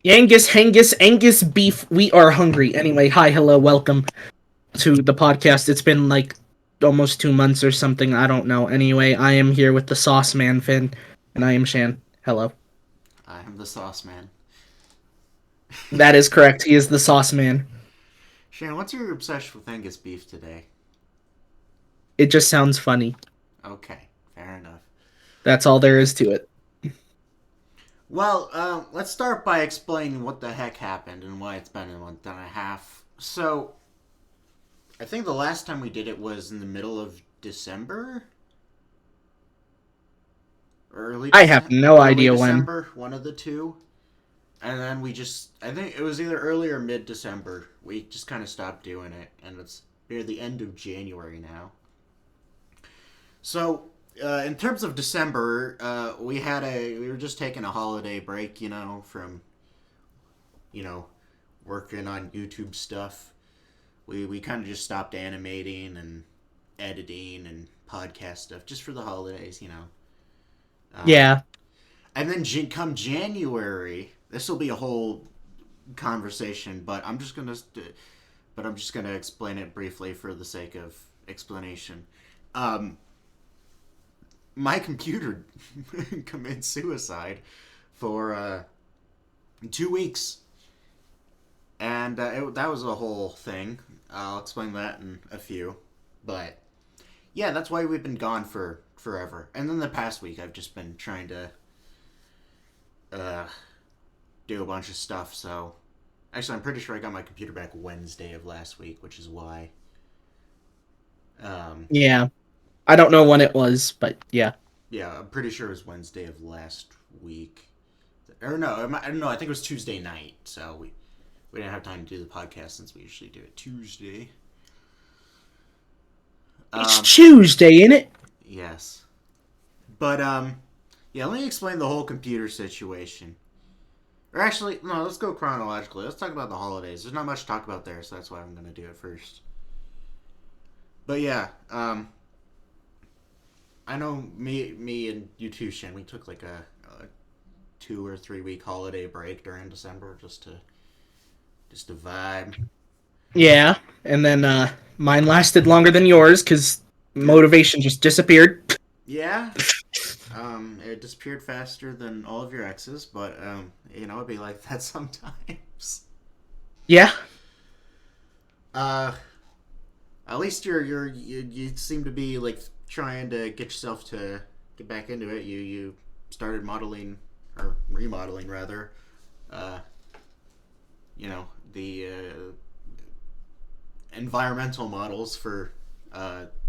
Angus beef. We are hungry. Anyway, hi, hello, welcome to the podcast. It's been like almost 2 months or something. I don't know. Anyway, I am here with the Sauce Man Finn, and I am Shan. Hello. I'm the sauce man. That is correct. He is the Sauce Man. Shannon, what's your obsession with Angus beef today? It just sounds funny. Okay, fair enough. That's all there is to it. Well, let's start by explaining what the heck happened and why it's been a month and a half. So, I think the last time we did it was in the middle of December? I have no Early idea when. December, one of the two. And then I think it was either early or mid December. We just kind of stopped doing it, and it's near the end of January now. So, in terms of December, we were just taking a holiday break, from you know working on YouTube stuff. We kind of just stopped animating and editing and podcast stuff just for the holidays. Um, Yeah. and then come January, this will be a whole conversation, but I'm just gonna explain it briefly for the sake of explanation. Um, my computer committed suicide for 2 weeks, and that was a whole thing. I'll explain that in a few, but yeah, that's why we've been gone for forever. And then the past week, I've just been trying to uh, do a bunch of stuff. So actually, I'm pretty sure I got my computer back Wednesday of last week, which is why. Um, Yeah. I don't know when it was, but yeah. yeah, I'm pretty sure it was Wednesday of last week. Or no, I don't know. I think it was Tuesday night. So we didn't have time to do the podcast since we usually do it Tuesday. It's Um, Tuesday, ain't it? yes, but yeah. Let me explain the whole computer situation. Or actually, no. Let's go chronologically. Let's talk about the holidays. There's not much to talk about there, so that's why I'm gonna do it first. But yeah, I know me and you too, Shin. We took like a 2 or 3 week holiday break during December just to vibe. Yeah. And then mine lasted longer than yours because Yep. motivation just disappeared. Yeah. It disappeared faster than all of your exes, but it'd be like that sometimes. Yeah. Uh, at least you seem to be like trying to get yourself to get back into it. You started modeling or remodeling rather. Uh, the environmental models for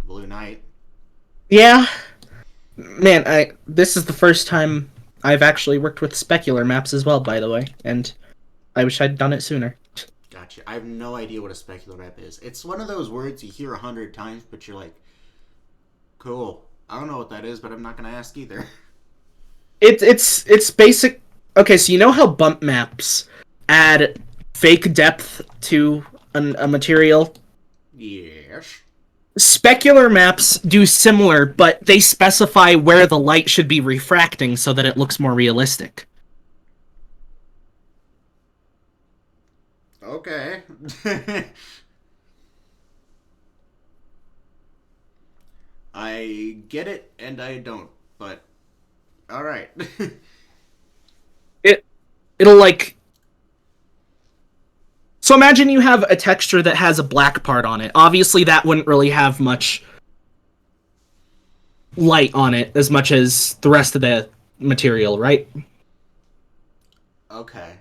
Blue Knight. Yeah. Man, I this is the first time I've actually worked with specular maps as well, by the way, and I wish I'd done it sooner. Gotcha. I have no idea what a specular map is. It's one of those words you hear 100 times, but you're like, cool. I don't know what that is, but I'm not gonna ask either. It's basic. Okay, so you know how bump maps add fake depth to a material? Yes. Specular maps do similar, but they specify where the light should be refracting so that it looks more realistic. Okay. I get it and I don't, but all right. It it'll like So imagine you have a texture that has a black part on it. Obviously that wouldn't really have much light on it as much as the rest of the material, right? Okay.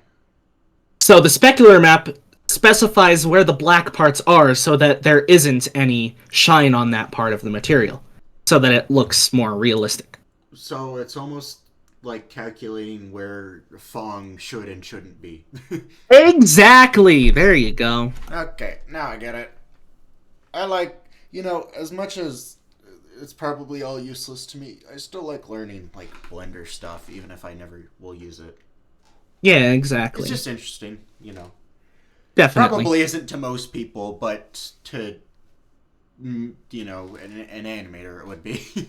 So the specular map specifies where the black parts are so that there isn't any shine on that part of the material, so that it looks more realistic. So it's almost like calculating where Fong should and shouldn't be. Exactly. There you go. Okay, now I get it. As much as it's probably all useless to me, I still like learning, like, Blender stuff, even if I never will use it. Yeah, It's exactly. just interesting. Definitely. Probably isn't to most people, but to, an animator it would be.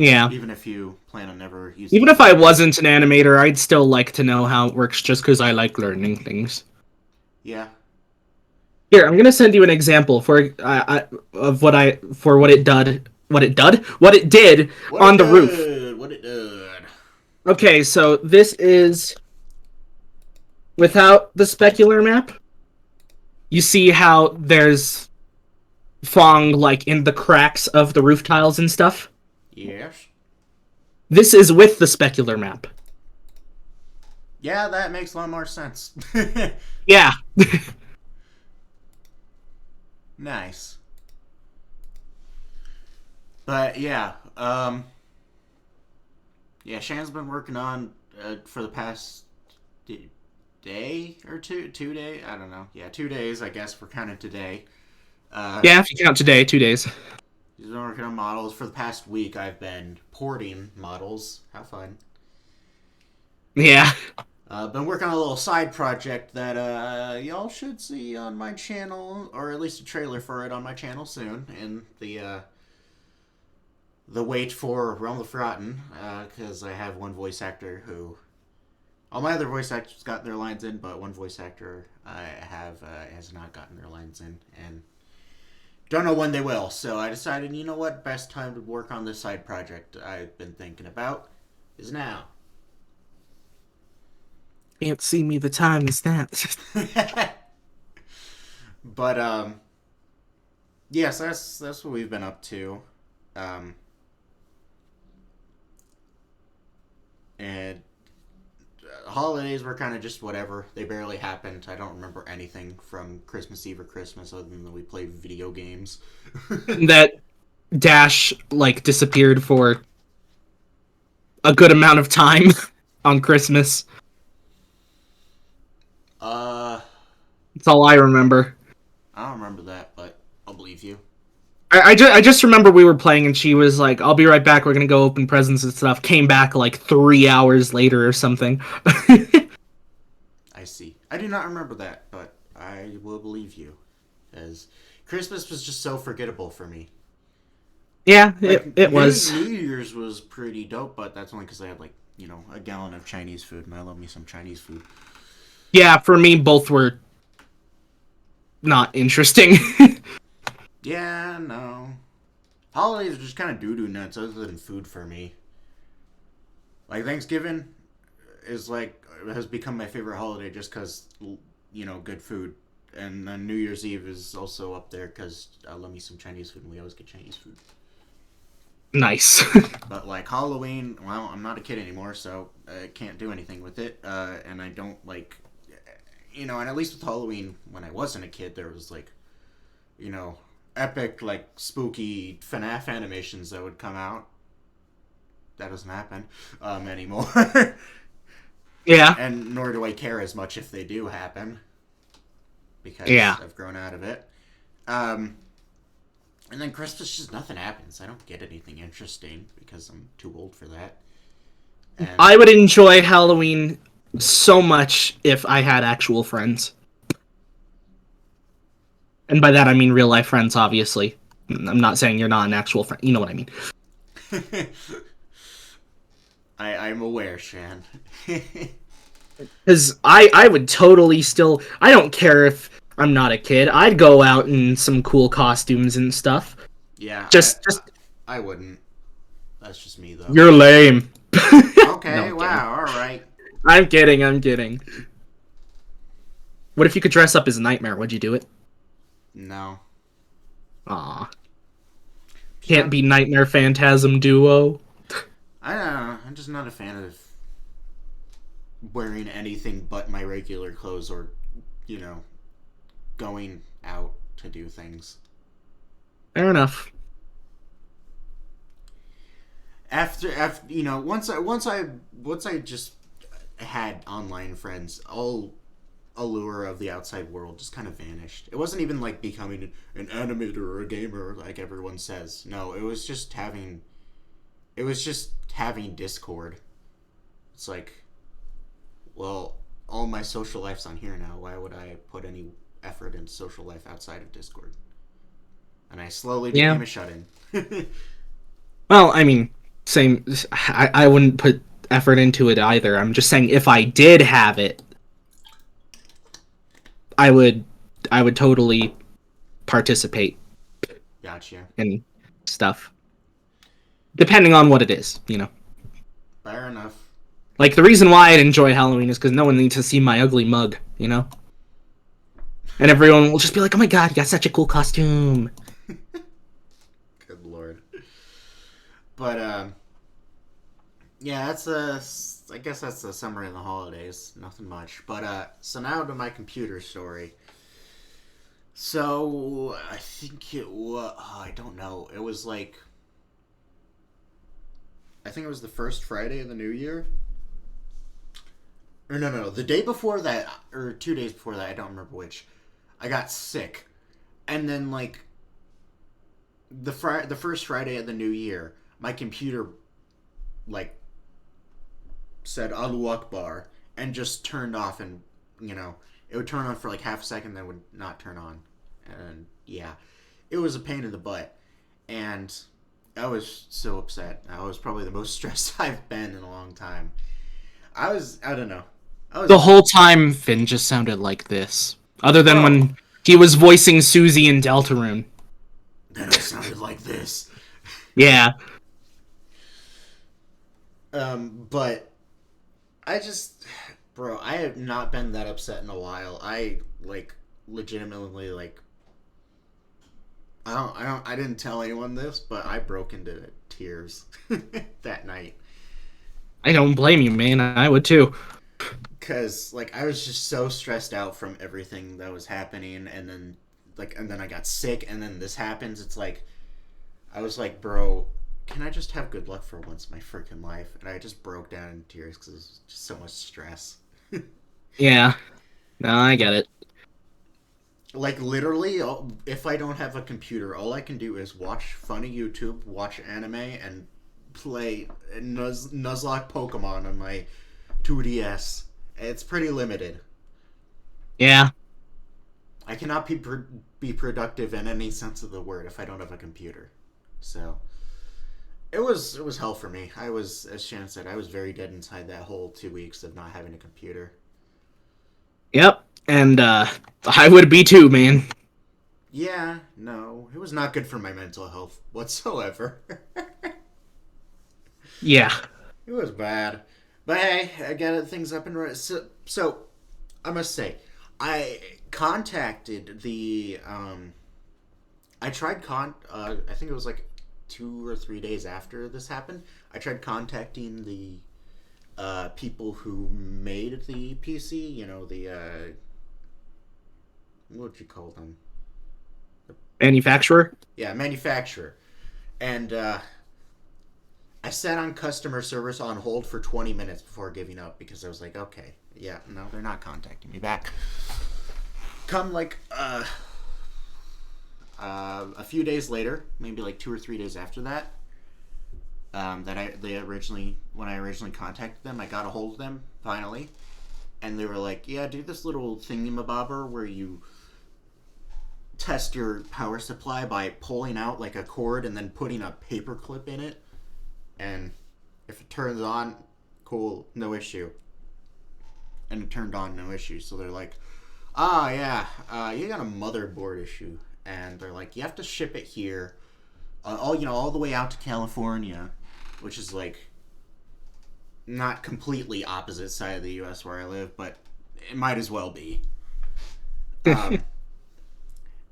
Yeah. Even if you plan on never using Even it if I again. wasn't an animator, I'd still like to know how it works just because I like learning things. Yeah. Here, I'm gonna send you an example of what it did What it on the roof. did. What it did. Okay, so this is without the specular map. You see how there's Fong like in the cracks of the roof tiles and stuff. Yes. This is with the specular map. Yeah, that makes a lot more sense. Yeah. Nice. But yeah, yeah, Shan's been working on for the past day or two, 2 day. I don't know. Yeah, 2 days. I guess we're counting today. Uh, Yeah, if you count today, 2 days. he's been working on models for the past week. I've been porting models. Have fun. Yeah. Been working on a little side project that y'all should see on my channel, or at least a trailer for it on my channel soon. In the wait for Realm of the Forgotten, because I have one voice actor who all my other voice actors got their lines in, but one voice actor I have has not gotten their lines in, and don't know when they will. So I decided, you know what, best time to work on this side project I've been thinking about is now. Can't see me, the time is that. But yes, that's what we've been up to, um, and holidays were kind of just whatever. They barely happened. I don't remember anything from Christmas Eve or Christmas other than that we played video games. That Dash like disappeared for a good amount of time on Christmas. uh, That's all I remember. I don't remember that, but I'll believe you. I just remember we were playing and she was like, "I'll be right back. We're gonna go open presents and stuff." Came back like 3 hours later or something. I see. I do not remember that, but I will believe you, as Christmas was just so forgettable for me. Yeah, Like it New was. New Year's was pretty dope, but that's only because I had like a gallon of Chinese food, and I love me some Chinese food. Yeah, for me, both were not interesting. Yeah, no. Holidays are just kind of doo doo nuts, other than food for me. Like Thanksgiving is like has become my favorite holiday just because good food, and then New Year's Eve is also up there because I love me some Chinese food, and we always get Chinese food. Nice. But like Halloween, well, I'm not a kid anymore, so I can't do anything with it, and I don't like, and at least with Halloween, when I wasn't a kid, there was like, you know, epic like spooky FNAF animations that would come out. That doesn't happen anymore. Yeah. And nor do I care as much if they do happen because Yeah. I've grown out of it. Um, and then Christmas, just nothing happens. I don't get anything interesting because I'm too old for that. And I would enjoy Halloween so much if I had actual friends. And by that I mean real life friends, obviously. I'm not saying you're not an actual friend. You know what I mean. I'm aware, Shan. Because I would totally still. I don't care if I'm not a kid. I'd go out in some cool costumes and stuff. Yeah, Just I wouldn't. That's just me, though. you're lame. No, Okay, I'm kidding. wow, alright. I'm kidding. I'm kidding. What if you could dress up as a Nightmare? Would you do it? No. Aw. Just Can't not, be Nightmare Phantasm duo. I don't know. I'm just not a fan of wearing anything but my regular clothes or, you know, going out to do things. Fair enough. After once I just had online friends, all allure of the outside world just kind of vanished. It wasn't even like becoming an animator or a gamer like everyone says. No, it was just having Discord. It's like, well, all my social life's on here now. Why would I put any effort into social life outside of Discord? And I slowly Yeah. became a shut-in. Well, I mean, Same. I wouldn't put effort into it either. I'm just saying if I did have it, I would I would totally participate Gotcha. in stuff. Depending on what it is, Fair enough. Like the reason why I'd enjoy Halloween is because no one needs to see my ugly mug. And everyone will just be like, "Oh my god, you got such a cool costume." Good lord. But yeah, that's a. I guess that's the summary of the holidays. Nothing much. But so now to my computer story. So I think it was. Oh, I don't know. It was like. I think it was the first Friday of the New Year. Or no, the day before that, or 2 days before that, I don't remember which. I got sick, and then like the first Friday of the New Year, my computer like said Allahu Akbar and just turned off, and it would turn on for like half a second, then would not turn on, and yeah, it was a pain in the butt, and I was so upset. I was probably the most stressed I've been in a long time. I don't know. I was The whole time, Finn just sounded like this. Other than bro. when he was voicing Susie in Deltarune. Then I sounded like this. Yeah. But I just, bro, I have not been that upset in a while. I like legitimately like. I didn't tell anyone this, but I broke into tears that night. I don't blame you, man. I would too. Cause like I was just so stressed out from everything that was happening, and then I got sick, and then this happens. It's like I was like, bro, can I just have good luck for once in my freaking life? And I just broke down in tears because it was just so much stress. Yeah. No, I get it. Like literally, if I don't have a computer, all I can do is watch funny YouTube, watch anime, and play Nuzlocke Pokemon on my 2DS. It's pretty limited. Yeah. I cannot be productive in any sense of the word if I don't have a computer. So it was hell for me. I was, as Shan said, I was very dead inside that whole 2 weeks of not having a computer. Yep. And I would be too, man. Yeah, no, it was not good for my mental health whatsoever. Yeah. It was bad. But hey, I got things up and running. So I must say, I contacted the. I tried I think it was like 2 or 3 days after this happened. I tried contacting the people who made the PC. The what would you call them? Manufacturer? Yeah, manufacturer. And I sat on customer service on hold for 20 minutes before giving up because I was like, okay, yeah, no, they're not contacting me back. Come like a few days later, maybe like 2 or 3 days after that, when I originally contacted them, I got a hold of them finally, and they were like, yeah, do this little thingamabobber where you test your power supply by pulling out like a cord and then putting a paper clip in it, and if it turns on, cool, no issue. And it turned on, no issue. So they're like, yeah, you got a motherboard issue, and they're like, you have to ship it here, all the way out to California, which is like not completely opposite side of the U.S. where I live, but it might as well be.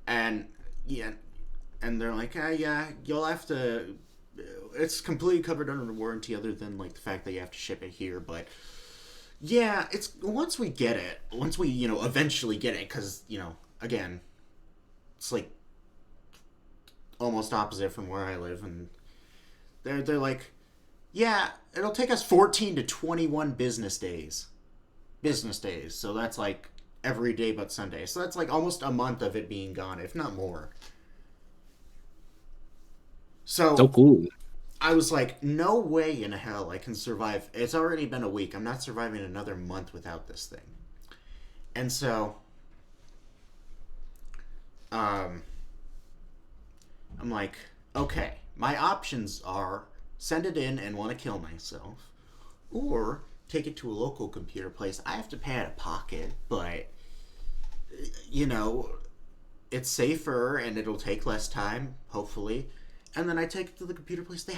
And yeah, and they're like, yeah, you'll have to. It's completely covered under warranty, other than like the fact that you have to ship it here. But yeah, it's once we eventually get it, because again, it's like almost opposite from where I live, and they're like, yeah, it'll take us 14 to 21 business days. So that's like every day but Sunday. So that's like almost a month of it being gone, if not more. So So cool. I was like, no way in hell I can survive. It's already been a week. I'm not surviving another month without this thing. And so, um, I'm like, okay, my options are send it in and want to kill myself, or take it to a local computer place. I have to pay out of pocket, but you know, it's safer and it'll take less time, hopefully. And then I take it to the computer place. They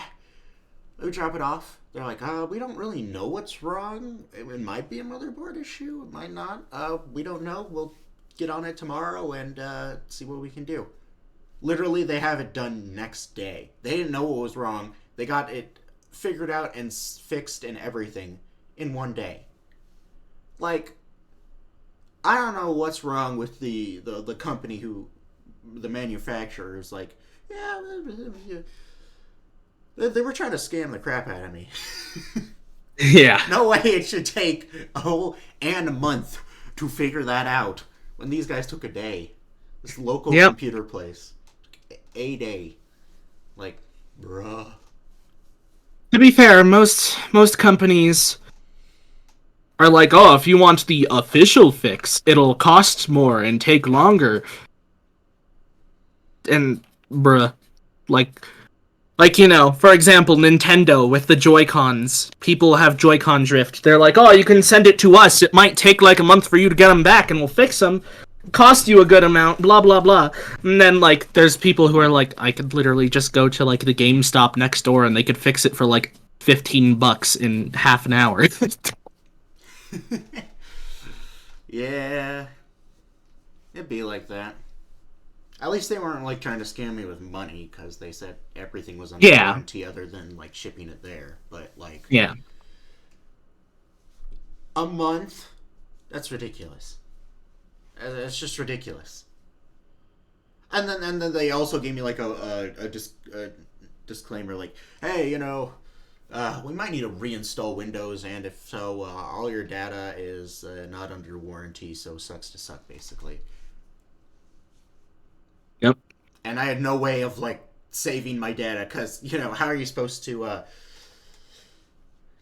drop it off. They're like, we don't really know what's wrong. It might be a motherboard issue. It might not. We don't know. We'll get on it tomorrow and see what we can do. Literally, they have it done next day. They didn't know what was wrong. They got it figured out and fixed and everything in one day. Like, I don't know what's wrong with the company the manufacturer is like, yeah, they were trying to scam the crap out of me. Yeah. No way it should take a month to figure that out when these guys took a day. This local computer place. A day. Like, bruh. To be fair, most companies are like, oh, if you want the official fix, it'll cost more and take longer. And, bruh, like, you know, for example, Nintendo with the Joy-Cons. People have Joy-Con drift. They're like, oh, you can send it to us. It might take like a month for you to get them back, and we'll fix them. Cost you a good amount, blah, blah, blah. And then, like, there's people who are like, I could literally just go to, like, the GameStop next door, and they could fix it for, like, $15 in half an hour. Yeah. It'd be like that. At least they weren't like trying to scam me with money, because they said everything was under warranty other than like shipping it there. But like, yeah, a month? That's ridiculous. It's just ridiculous. And then they also gave me like a disclaimer, like, hey, you know, we might need to reinstall Windows, and if so, all your data is not under warranty, so sucks to suck, basically. Yep. And I had no way of like saving my data, because, you know, how are you supposed to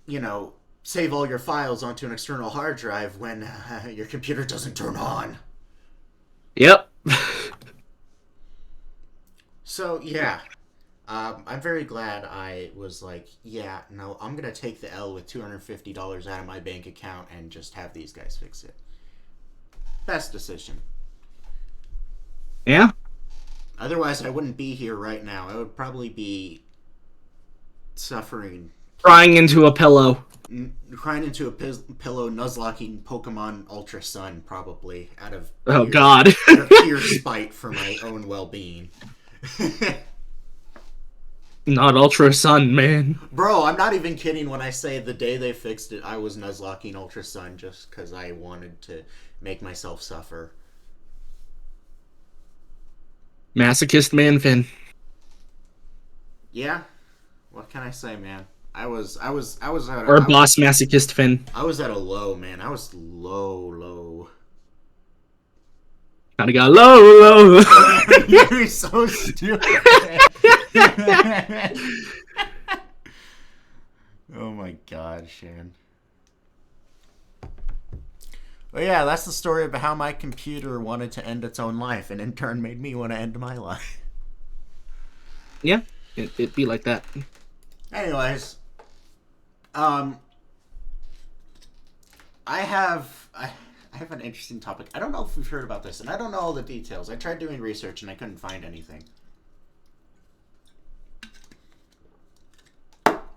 you know, save all your files onto an external hard drive when your computer doesn't turn on? Yep. So yeah, I'm very glad I was like, yeah, no, I'm gonna take the L with $250 out of my bank account and just have these guys fix it. Best decision. Yeah. Otherwise, I wouldn't be here right now. I would probably be suffering. Crying into a pillow. Crying into a pillow, nuzlocking Pokemon Ultra Sun, probably, out of God. out of pure spite for my own well-being. Not Ultra Sun, man. Bro, I'm not even kidding when I say the day they fixed it, I was nuzlocking Ultra Sun just because I wanted to make myself suffer. Masochist man, Finn. Yeah, what can I say, man? I was at boss masochist Finn. I was at a low, man. I was low. Kinda got low. You're so stupid. Oh my god, Shan. Well, yeah, that's the story about how my computer wanted to end its own life, and in turn made me want to end my life. Yeah, it'd be like that. Anyways, I have an interesting topic. I don't know if you've heard about this, and I don't know all the details. I tried doing research, and I couldn't find anything.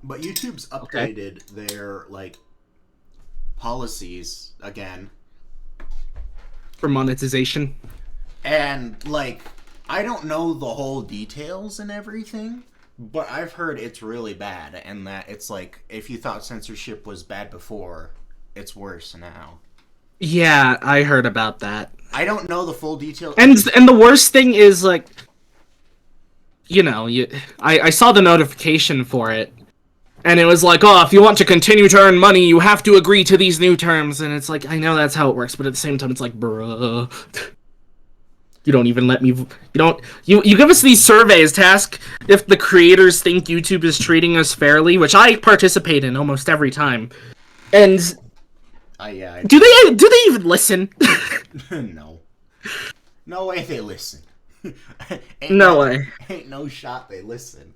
But YouTube's updated their, like, policies again. For monetization. And, like, I don't know the whole details and everything, but I've heard it's really bad, and that it's like, if you thought censorship was bad before, it's worse now. Yeah, I heard about that. I don't know the full details. And the worst thing is, like, you know, I saw the notification for it, and it was like, oh, if you want to continue to earn money, you have to agree to these new terms. And it's like, I know that's how it works, but at the same time, it's like, bruh. You don't even let me... You give us these surveys to ask if the creators think YouTube is treating us fairly, which I participate in almost every time. And... yeah. Do they even listen? No. No way they listen. No way. Ain't no shot they listen.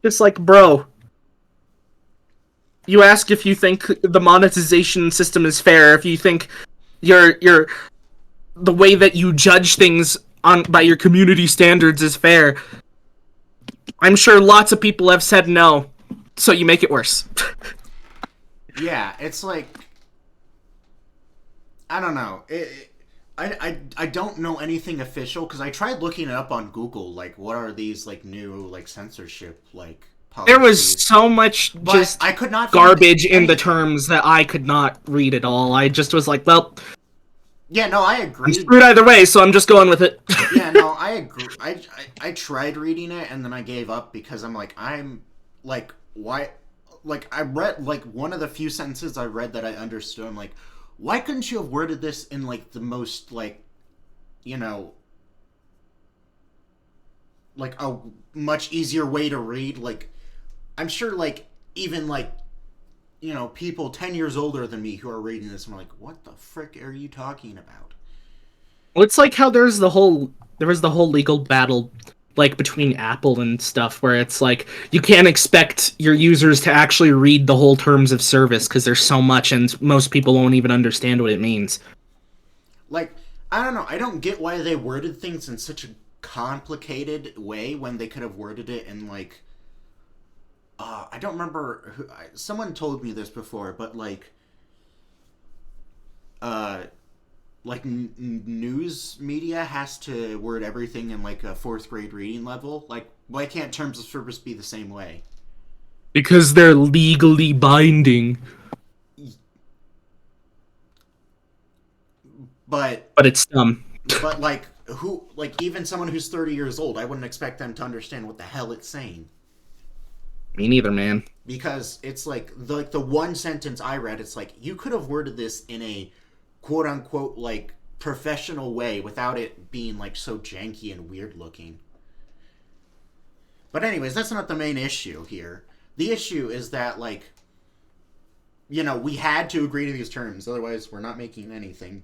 Just like, bro, you ask if you think the monetization system is fair, if you think your the way that you judge things on by your community standards is fair. I'm sure lots of people have said no, so you make it worse. Yeah, it's like I don't know. I don't know anything official because I tried looking it up on Google. Like, what are these like new like censorship like There was policies? so much But just I could not find garbage in the anything. terms that I could not read at all. I just was like, well, Yeah, no, I I'm agreed. screwed either way, so I'm just going with it. Yeah, no, I agree. I tried reading it and then I gave up because I'm like why like I read like one of the few sentences I read that I understood. I'm like, why couldn't you have worded this in like the most like you know like a much easier way to read? Like I'm sure like even like people 10 years older than me who are reading this, I'm like, what the frick are you talking about? Well, it's like how there was the whole legal battle like between Apple and stuff where it's like you can't expect your users to actually read the whole terms of service because there's so much and most people won't even understand what it means. Like, I don't know. I don't get why they worded things in such a complicated way when they could have worded it in like. I don't remember. Someone told me this before, but uh, news media has to word everything in like a fourth grade reading level. Like, why can't terms of service be the same way? Because they're legally binding. But But it's dumb. like who like even someone who's 30 years old, I wouldn't expect them to understand what the hell it's saying. Me neither, man. Because it's like the one sentence I read, it's like you could have worded this in a quote unquote like professional way without it being like so janky and weird looking. But anyways, that's not the main issue here. The issue is that like we had to agree to these terms, otherwise we're not making anything.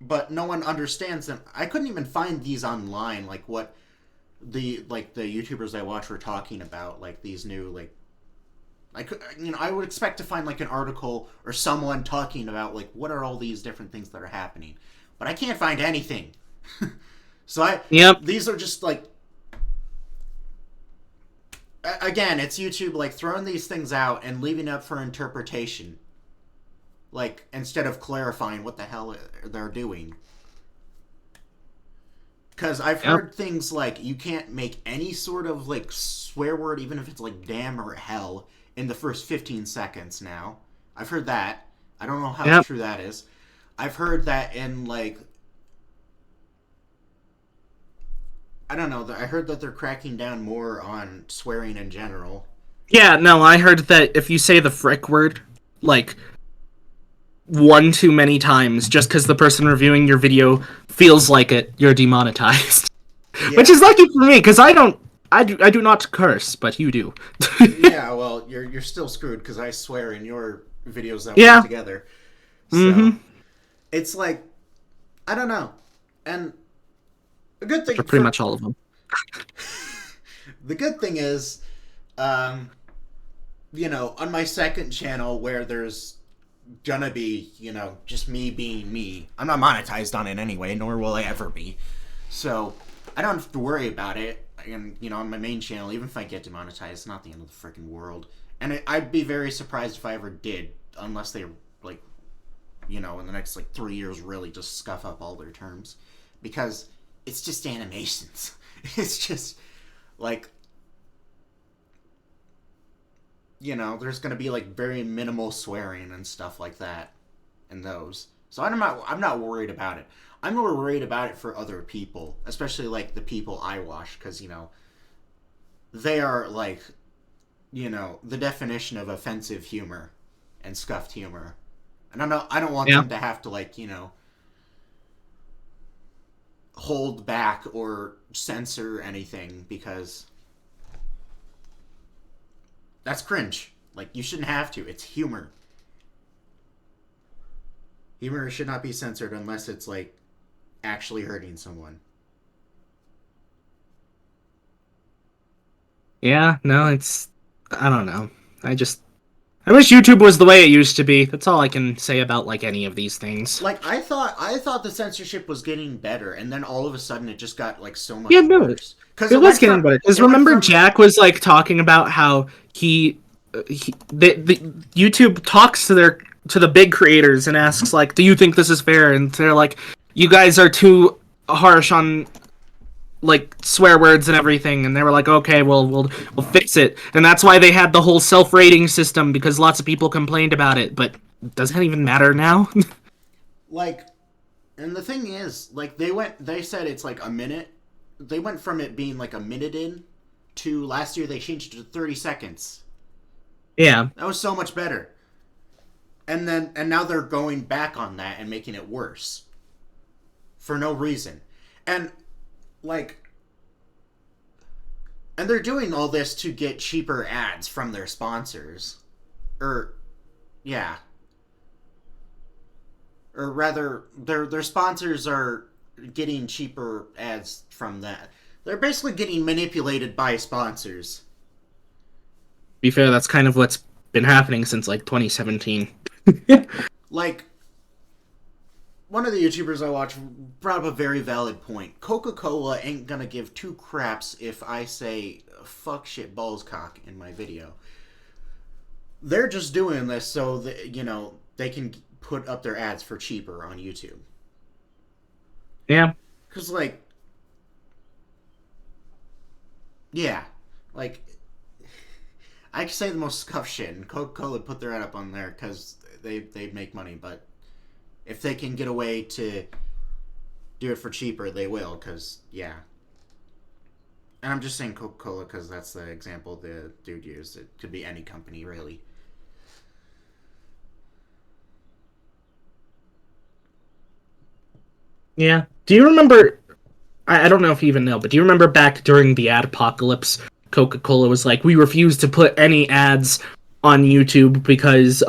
But no one understands them. I couldn't even find these online, like what the YouTubers I watch were talking about, like these new like I could I would expect to find like an article or someone talking about like what are all these different things that are happening, but I can't find anything. So Yep. these are just like again, it's YouTube like throwing these things out and leaving it up for interpretation, like instead of clarifying what the hell they're doing. Because I've Yep. heard things like you can't make any sort of like swear word, even if it's like damn or hell, in the first 15 seconds now. I've heard that. I don't know how Yep. true that is. I've heard that in like. I don't know. I heard that they're cracking down more on swearing in general. Yeah, no, I heard that if you say the frick word, like one too many times, just because the person reviewing your video feels like it, you're demonetized. Which Yeah. is lucky for me, because I do not curse, but you do. Yeah, well, you're still screwed because I swear in your videos that we put Yeah. together. So Mm-hmm. it's like I don't know, and a good For thing pretty for much all of them. the good thing is, um, on my second channel where there's gonna be, just me being me. I'm not monetized on it anyway, nor will I ever be. So I don't have to worry about it. And on my main channel, even if I get demonetized, it's not the end of the freaking world. And I'd be very surprised if I ever did, unless they like, in the next like 3 years, really just scuff up all their terms, because it's just animations. It's just like there's going to be like very minimal swearing and stuff like that in those. So I'm not worried about it. I'm more worried about it for other people, especially like the people I watch, because they are like the definition of offensive humor and scuffed humor, and I don't want Yeah. them to have to like hold back or censor anything because that's cringe. Like you shouldn't have to. It's humor. Humor should not be censored unless it's like actually hurting someone. Yeah, no, I don't know. I just I wish YouTube was the way it used to be. That's all I can say about like any of these things. Like I thought the censorship was getting better, and then all of a sudden it just got like so Yeah, much no, worse. Because it was getting better. Because it went remember, from Jack was like talking about how the YouTube talks to the big creators and asks like, "Do you think this is fair?" And they're like, "You guys are too harsh on like swear words and everything." And they were like, "Okay, well, we'll fix it." And that's why they had the whole self-rating system because lots of people complained about it. But does that even matter now? like, and the thing is, like they said it's like a minute. They went from it being like a minute in to last year they changed it to 30 seconds. Yeah, That was so much better. And now they're going back on that and making it worse for no reason. And like and they're doing all this to get cheaper ads from their sponsors. Or yeah. Or rather their sponsors are getting cheaper ads from that. They're basically getting manipulated by sponsors. be fair, that's kind of what's been happening since like 2017. Like one of the YouTubers I watch brought up a very valid point. Coca-Cola ain't gonna give two craps if I say fuck shit balls cock in my video. They're just doing this so that, they can put up their ads for cheaper on YouTube. Yeah. Cause like, yeah, like I could say the most scuff shit, and Coca-Cola put their ad up on there because they make money. But if they can get away to do it for cheaper, they will. Cause yeah, and I'm just saying Coca-Cola because that's the example the dude used. It could be any company really. Yeah. Do you remember? I don't know if you even know, but do you remember back during the ad apocalypse, Coca-Cola was like, "We refuse to put any ads on YouTube because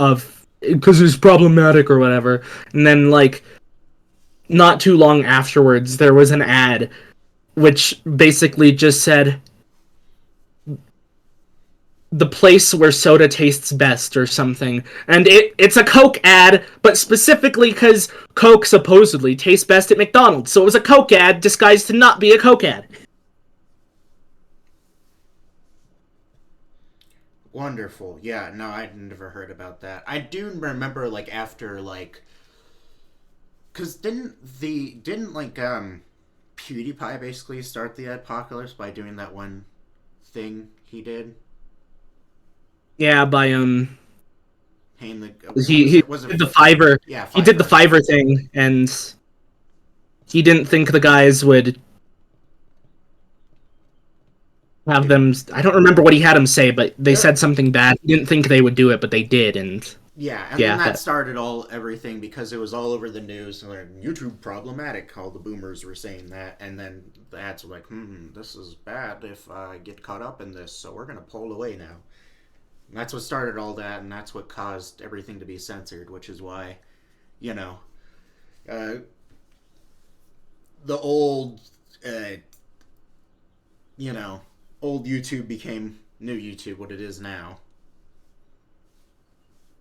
it's problematic or whatever." And then like not too long afterwards, there was an ad which basically just said the place where soda tastes best or something. And it's a Coke ad, but specifically because Coke supposedly tastes best at McDonald's. So it was a Coke ad disguised to not be a Coke ad. Wonderful. Yeah, no, I'd never heard about that. I do remember like after like cuz didn't like PewDiePie basically start the apocalypse by doing that one thing he did? Yeah, by Paying the what he was it did the Fiverr. yeah, He did the Fiverr. Fiverr thing, and he didn't think the guys would have Do them. I don't remember what he had them say, but they there said something bad. He didn't think they would do it, but they did, and Yeah, and then yeah, that that started everything because it was all over the news and like YouTube problematic. All the boomers were saying that, and then the ads were like, this is bad if I get caught up in this, so we're gonna pull away now." And that's what started all that, and that's what caused everything to be censored, which is why, you know, uh, the uh, you know, old YouTube became new YouTube, what it is now.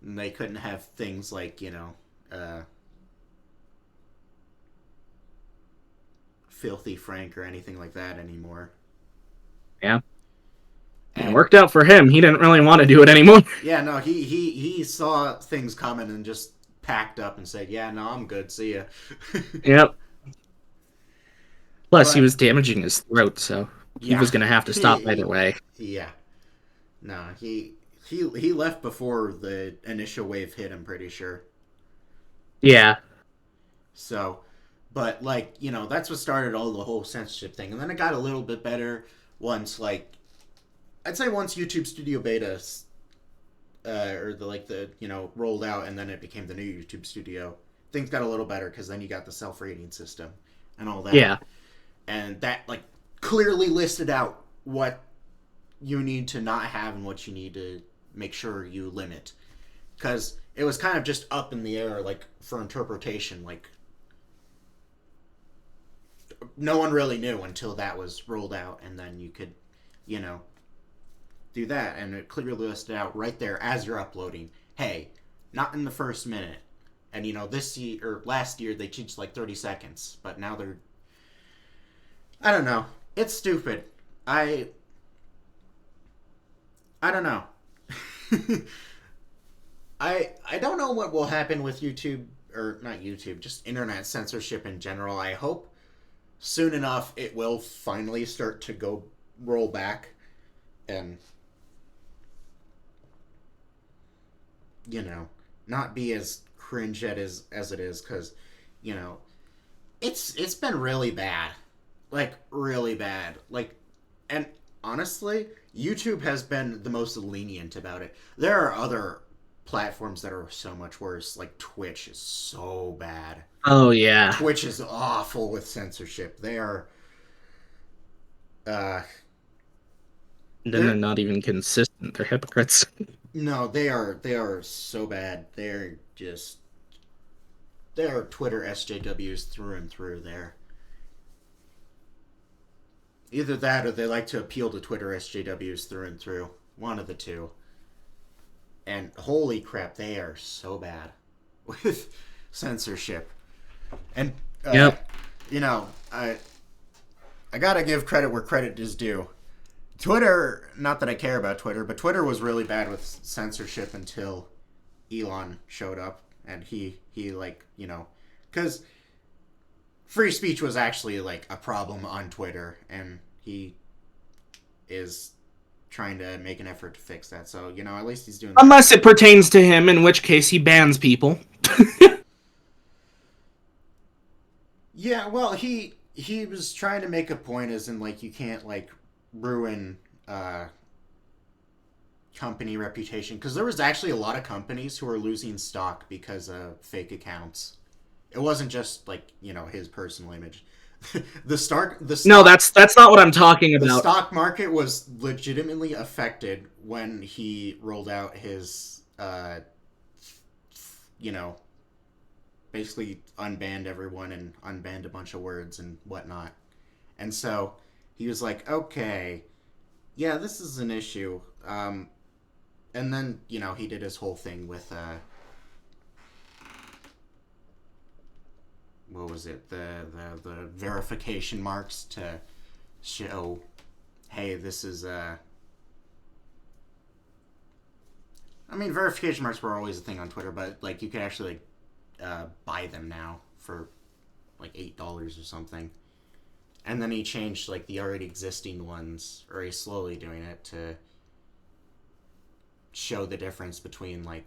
And they couldn't have things like, Filthy Frank or anything like that anymore. yeah, it And worked out for him. He didn't really want to do it anymore. yeah, no, he saw things coming and just packed up and said, "Yeah, no, I'm good. See ya." Yep. Plus, he But was damaging his throat, so he yeah, was gonna have to stop either way. yeah, no, he left before the initial wave hit. I'm pretty sure. Yeah, So, but like that's what started all the whole censorship thing, and then it got a little bit better once I'd say once YouTube Studio Beta or the rolled out, and then it became the new YouTube Studio. Things got a little better because then you got the self-rating system and all that, yeah, and that like clearly listed out what you need to not have and what you need to make sure you limit, because it was kind of just up in the air like for interpretation. Like no one really knew until that was rolled out, and then you could, you know, do that, and it clearly listed out right there as you're uploading. Hey, not in the first minute. And this year or last year they changed like 30 seconds, but now they're. I don't know. It's stupid. I. I don't know. I don't know what will happen with YouTube or not YouTube, just internet censorship in general. I hope soon enough it will finally start to go roll back and you know not be as cringe as it is because you know it's been really bad, like really bad, like and honestly YouTube has been the most lenient about it. There are other platforms that are so much worse, like Twitch is so bad. Oh yeah. Twitch is awful with censorship. They are uh And then they're they're not even consistent. They're hypocrites. no, they are so bad. They're Twitter SJWs through and through there. Either that or they like to appeal to Twitter SJWs through and through. One of the two. And holy crap, they are so bad with censorship. And Yep. you know, I gotta give credit where credit is due. Twitter, not that I care about Twitter, but Twitter was really bad with censorship until Elon showed up, and he like because free speech was actually like a problem on Twitter, and he is trying to make an effort to fix that. So at least he's doing that. Unless it pertains to him, in which case he bans people. Yeah, well, he was trying to make a point, as in like you can't like ruin company reputation, because there was actually a lot of companies who were losing stock because of fake accounts. It wasn't just like his personal image. the No, stock that's not what I'm talking the about. stock market was legitimately affected when he rolled out his you know basically unbanned everyone and unbanned a bunch of words and whatnot. And so he was like, okay, yeah, this is an issue. And then he did his whole thing with what was it, the verification marks to show, hey, this is I mean, verification marks were always a thing on Twitter, but like you could actually buy them now for like $8 or something. And then he changed like the already existing ones, or he's slowly doing it to show the difference between like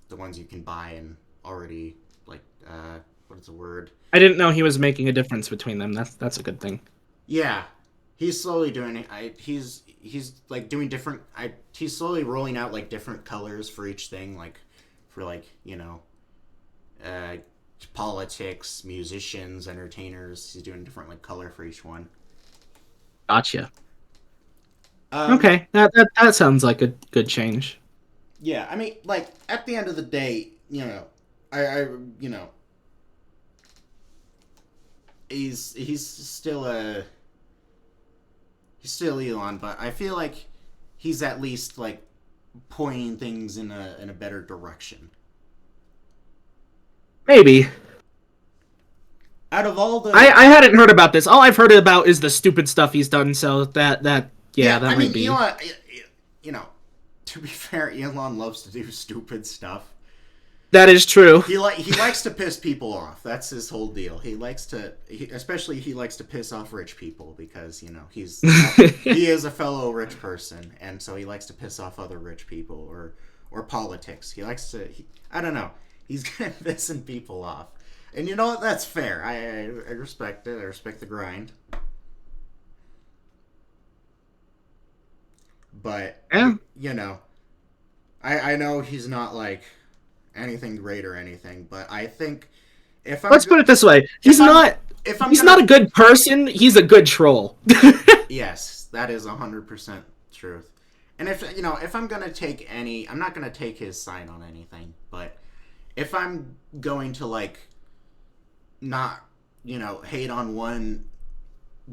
the ones you can buy and already like what is the word? I didn't know he was making a difference between them. That's a good thing. Yeah, he's slowly doing it. He's like doing different. He's slowly rolling out like different colors for each thing, like for like uh, politics, musicians, entertainers. He's doing different like color for each one. Gotcha. Um, Okay, that sounds like a good change. yeah, I mean, like at the end of the day, I he's still he's still Elon, but I feel like he's at least like pointing things in a better direction. Maybe. Out of all the I hadn't heard about this. All I've heard about is the stupid stuff he's done. So that yeah, that I might mean, be. you know, to be fair, Elon loves to do stupid stuff. That is true. He likes to piss people off. That's his whole deal. He likes to, especially he likes to piss off rich people because he is a fellow rich person, and so he likes to piss off other rich people or politics. He likes to. I don't know. He's good at pissing people off, and you know what? That's fair. I respect it. I respect the grind. But Yeah. I know he's not like anything great or anything, but I think if I'm Let's put it this way: if I'm he's gonna not a good person. He's a good troll. yes, that is 100% truth. And if I'm gonna take any, I'm not gonna take his side on anything, but if I'm going to like not hate on one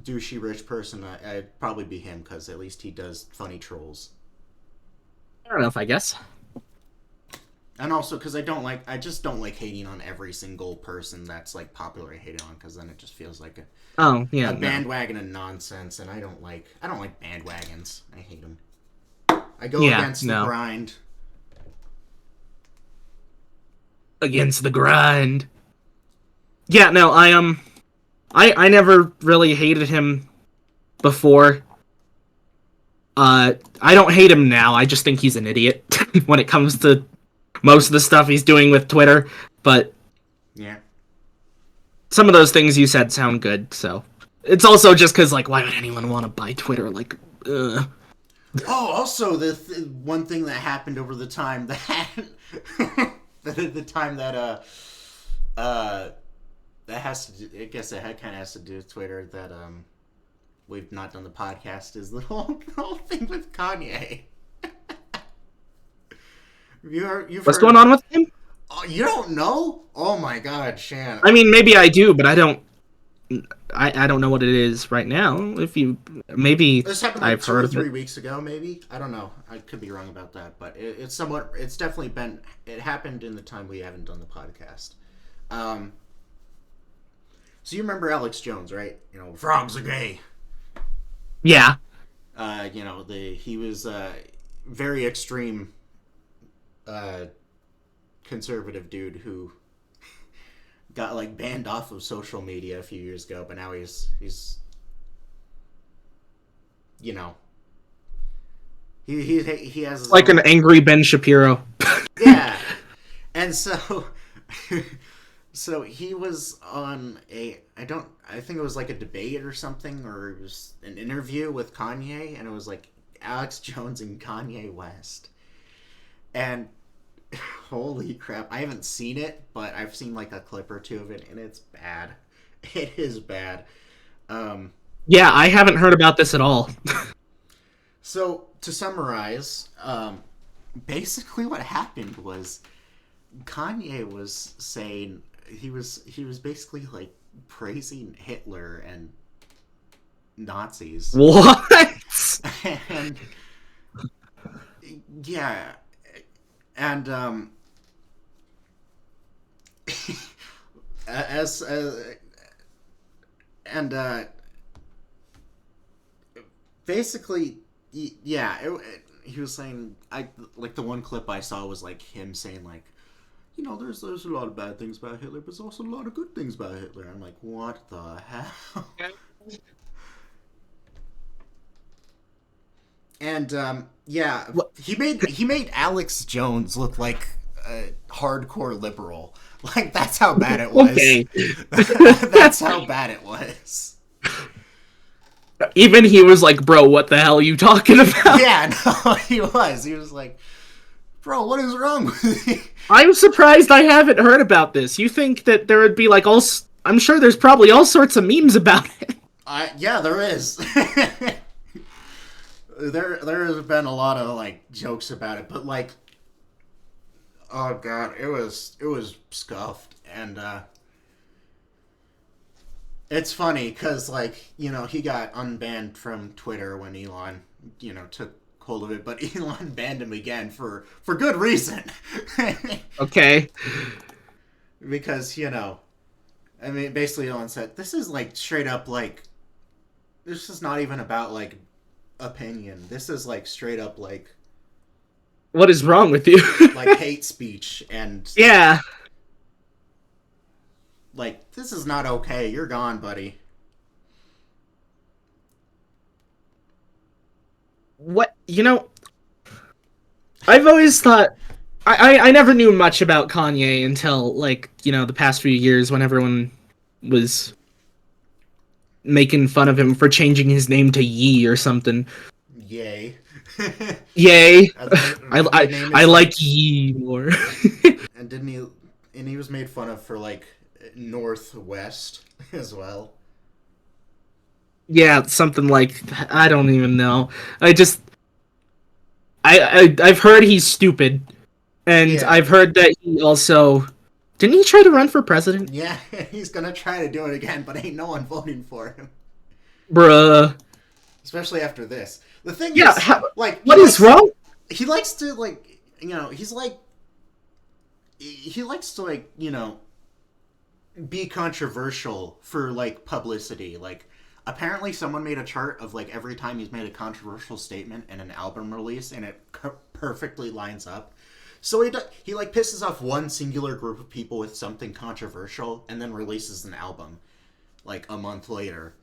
douchey rich person, I'd probably be him because at least he does funny trolls. Fair enough, I guess. And also because I just don't like hating on every single person that's like popular to hate on, because then it just feels like Oh, yeah, a no. bandwagon of nonsense, and I don't like bandwagons. I hate them. I go Yeah, against the no. grind. Against the grind. Yeah, no, I never really hated him before. I don't hate him now. I just think he's an idiot when it comes to most of the stuff he's doing with Twitter. But Yeah. some of those things you said sound good, so it's also just because, like, why would anyone want to buy Twitter? Like, Oh, also one thing that happened over the time that the time that that has to do, I guess it kind of has to do with Twitter, that we've not done the podcast, is the whole thing with Kanye. You've what's heard going on with him? Oh, you don't know? Oh my God, Shan. I mean, maybe I do, but I don't. I don't know what it is right now. If you maybe This happened like I've two heard or of it. 3 weeks ago, maybe. I don't know. I could be wrong about that, but it's somewhat. It's definitely been. It happened in the time we haven't done the podcast. Um. So you remember Alex Jones, right? You know, frogs are gay. Yeah. You know, he was very extreme, uh, conservative dude who got like banned off of social media a few years ago, but now he's you know, he has his Like own, an angry Ben Shapiro. yeah. And so so he was on I think it was like a debate or something, or it was an interview with Kanye, and it was like Alex Jones and Kanye West. And holy crap, I haven't seen it, but I've seen like a clip or two of it, and it's bad. It is bad. Um Yeah, I haven't heard about this at all. so to summarize, basically what happened was Kanye was saying he was basically like praising Hitler and Nazis. What? And yeah, and as and basically, yeah, he was saying, I like, the one clip I saw was like him saying like, you know, there's a lot of bad things about Hitler, but there's also a lot of good things about Hitler. I'm like, what the hell? And yeah, What? he made Alex Jones look like a hardcore liberal. Like, that's how bad it was. Okay. That's how bad it was. Even he was like, bro, what the hell are you talking about? Yeah, no, he was. He was like, bro, what is wrong with you? I'm surprised I haven't heard about this. You think that there would be like I'm sure there's probably all sorts of memes about it. Yeah, there is. There has been a lot of like jokes about it, but like, oh god, it was scuffed. And it's funny because, like, you know, he got unbanned from Twitter when Elon, you know, took hold of it, but Elon banned him again for good reason. Okay. Because, you know, I mean, basically Elon said, this is like straight up like, this is not even about like opinion. This is like straight up like What is wrong with you? like hate speech, and Yeah. like, this is not okay. You're gone, buddy. What, I've always thought I never knew much about Kanye until, like, the past few years when everyone was making fun of him for changing his name to Yee or something. Yay. Yay. The name I is like Yee more. and didn't he and he was made fun of for like Northwest as well. Yeah, something like I don't even know. I've heard he's stupid, and Yeah. I've heard that he also didn't he try to run for president? Yeah, he's gonna try to do it again, but ain't no one voting for him. Bruh. Especially after this. The thing Yeah, is, like, what is wrong? he likes to like he likes to be controversial for like publicity. Like apparently someone made a chart of like every time he's made a controversial statement in an album release, and it perfectly lines up. So he like pisses off one singular group of people with something controversial, and then releases an album like a month later.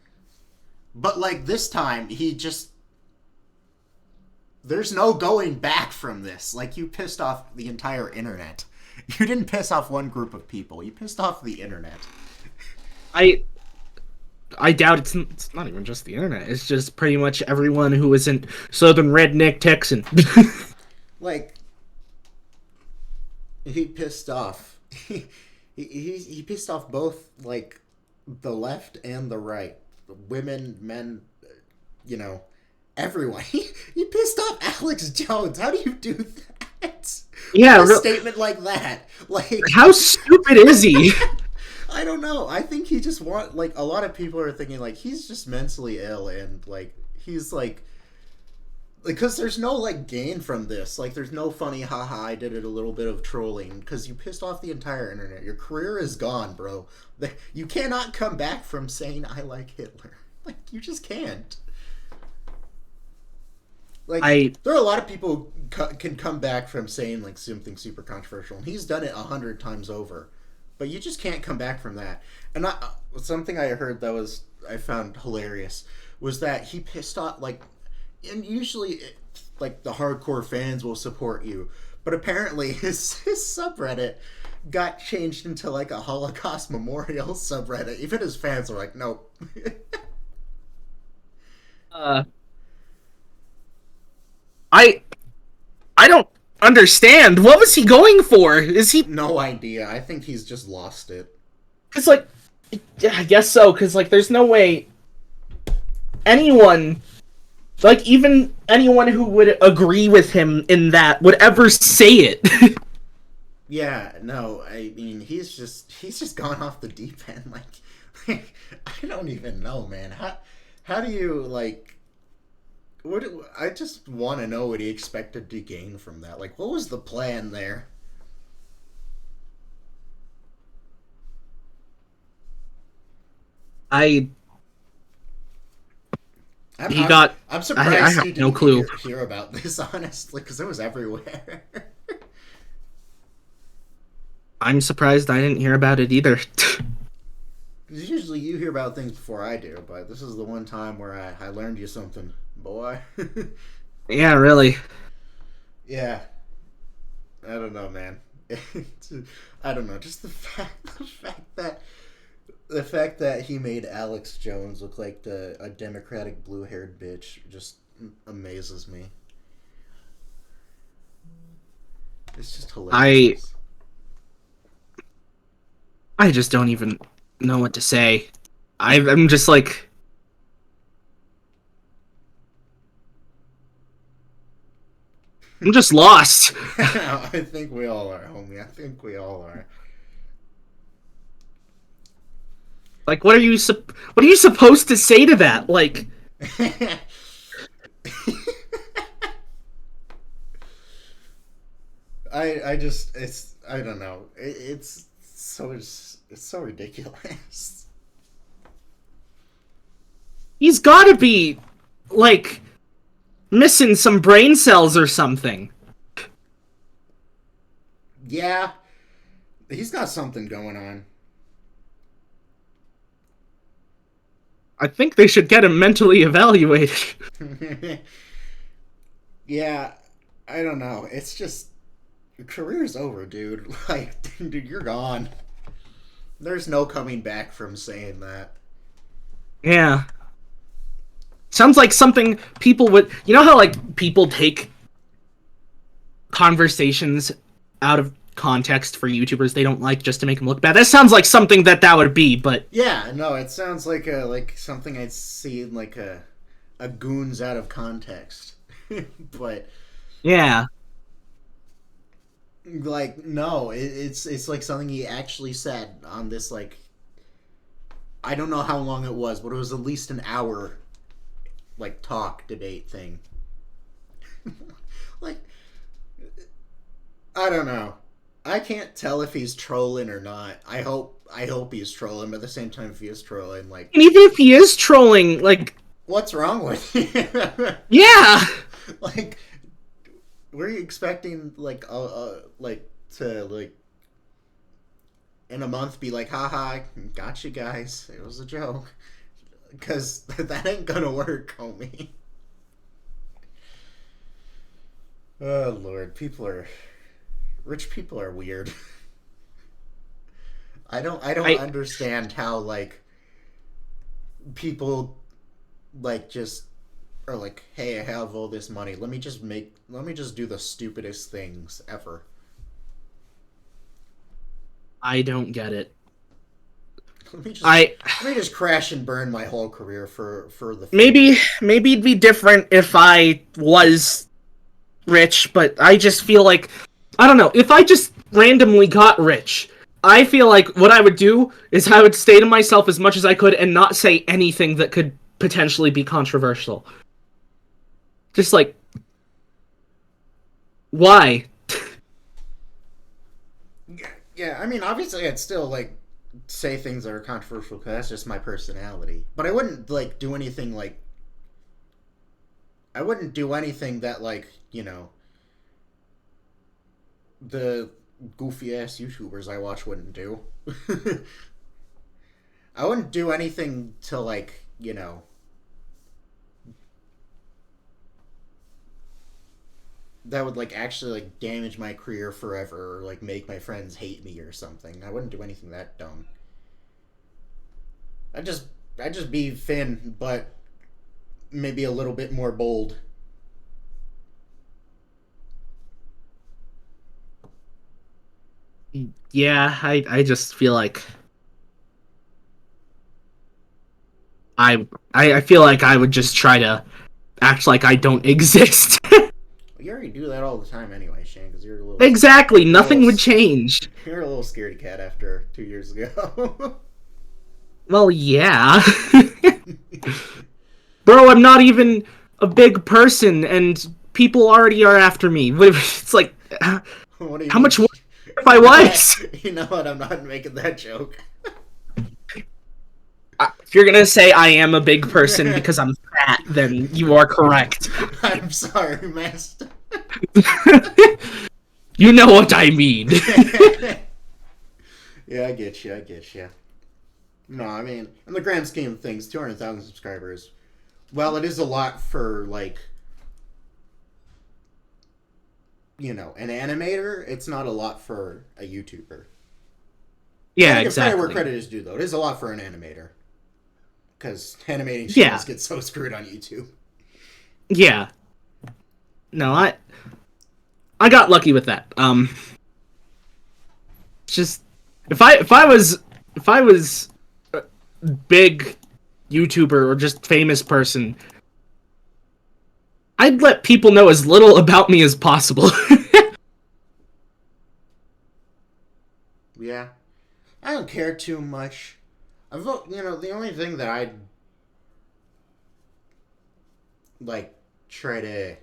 But like this time, he just there's no going back from this. Like you pissed off the entire internet. You didn't piss off one group of people. You pissed off the internet. I I doubt it's not even just the internet. It's just pretty much everyone who isn't Southern redneck Texan. Like he pissed off. He pissed off both like the left and the right, women, men, you know, everyone. He pissed off Alex Jones. How do you do that? Yeah, a statement like that. Like how stupid is he? I don't know. I think he just like a lot of people are thinking like he's just mentally ill and like he's like because there's no like gain from this. Like there's no funny haha I did it a little bit of trolling because you pissed off the entire internet. Your career is gone, bro. You cannot come back from saying I like Hitler. Like you just can't. Like there are a lot of people who can come back from saying like something super controversial, and he's done it 100 times over. But you just can't come back from that. And something I heard that was I found hilarious was that he pissed off like, and usually like the hardcore fans will support you, but apparently his subreddit got changed into like a Holocaust memorial subreddit. Even his fans are like, nope. I I don't understand. What was he going for? Is he? No idea. I think he's just lost it. It's like, yeah, I guess so. Because like, there's no way anyone, like even anyone who would agree with him in that would ever say it. Yeah, no, I mean he's just gone off the deep end. Like, I don't even know, man. How do you like? I just want to know what he expected to gain from that. Like, what was the plan there? I'm surprised I have you no didn't clue. hear about this, honestly, because it was everywhere. I'm surprised I didn't hear about it either. Usually you hear about things before I do, but this is the one time where I learned you something, boy. Yeah, really. Yeah. I don't know, man. I don't know. Just the fact that he made Alex Jones look like a Democratic blue-haired bitch just amazes me. It's just hilarious. I just don't even know what to say. I'm just like, I'm just lost. I think we all are, homie. I think we all are. Like, what are you supposed to say to that? Like, I just I don't know. It's so ridiculous. he's got to be like missing some brain cells or something. Yeah, he's got something going on. I think they should get him mentally evaluated. Yeah, I don't know. It's just your career's over, dude. Like, dude, you're gone. There's no coming back from saying that. Yeah. Sounds like something people would... You know how, like, people take conversations out of context for YouTubers they don't like just to make them look bad? That sounds like something that would be, but... Yeah, no, it sounds like something I'd see in, like, a Goons out of context. But... Yeah. Like, no, it's like something he actually said on this, like... I don't know how long it was, but it was at least an hour, like, talk, debate thing. Like, I don't know. I can't tell if he's trolling or not. I hope he's trolling, but at the same time, if he is trolling, like, And even if he is trolling, like, what's wrong with you? yeah, Like, were you expecting like to like in a month be like, haha, gotcha guys, it was a joke, because that ain't gonna work, homie. Oh Lord, rich people are weird. I don't I understand how like people like just are like, hey, I have all this money. Let me just do the stupidest things ever. I don't get it. Let me just I let me just crash and burn my whole career for the fame. maybe it'd be different if I was rich, but I just feel like I don't know, if I just randomly got rich, I feel like what I would do is I would stay to myself as much as I could and not say anything that could potentially be controversial. Just like why? Yeah, I mean, obviously, I'd still like say things that are controversial because that's just my personality. But I wouldn't like do anything like I wouldn't do anything that like the goofy ass YouTubers I watch wouldn't do. I wouldn't do anything to like that would like actually like damage my career forever or like make my friends hate me or something. I wouldn't do anything that dumb. I just I just be Finn, but maybe a little bit more bold. Yeah, I just feel like I feel like I would just try to act like I don't exist. You already do that all the time anyway, Shane, because Exactly, you're a little nothing would change. you're a little scaredy cat after 2 years ago. Well, yeah. Bro, I'm not even a big person and people already are after me. It's like What do you how mean? much worse if I You know what? was? You know what? I'm not making that joke. If you're gonna say I am a big person because I'm fat, then you are correct. I'm sorry, master. You know what I mean. Yeah, I get you. I get you. No, I mean, in the grand scheme of things, 200,000 subscribers. Well, it is a lot for like an animator. It's not a lot for a YouTuber. Yeah, Gotta give credit where exactly. credit is due, though. It is a lot for an animator because animating Yeah, channels get so screwed on YouTube. yeah. No, I got lucky with that. It's just if I was a big YouTuber or just famous person, I'd let people know as little about me as possible. Yeah, I don't care too much. I vote. The only thing that I'd like try to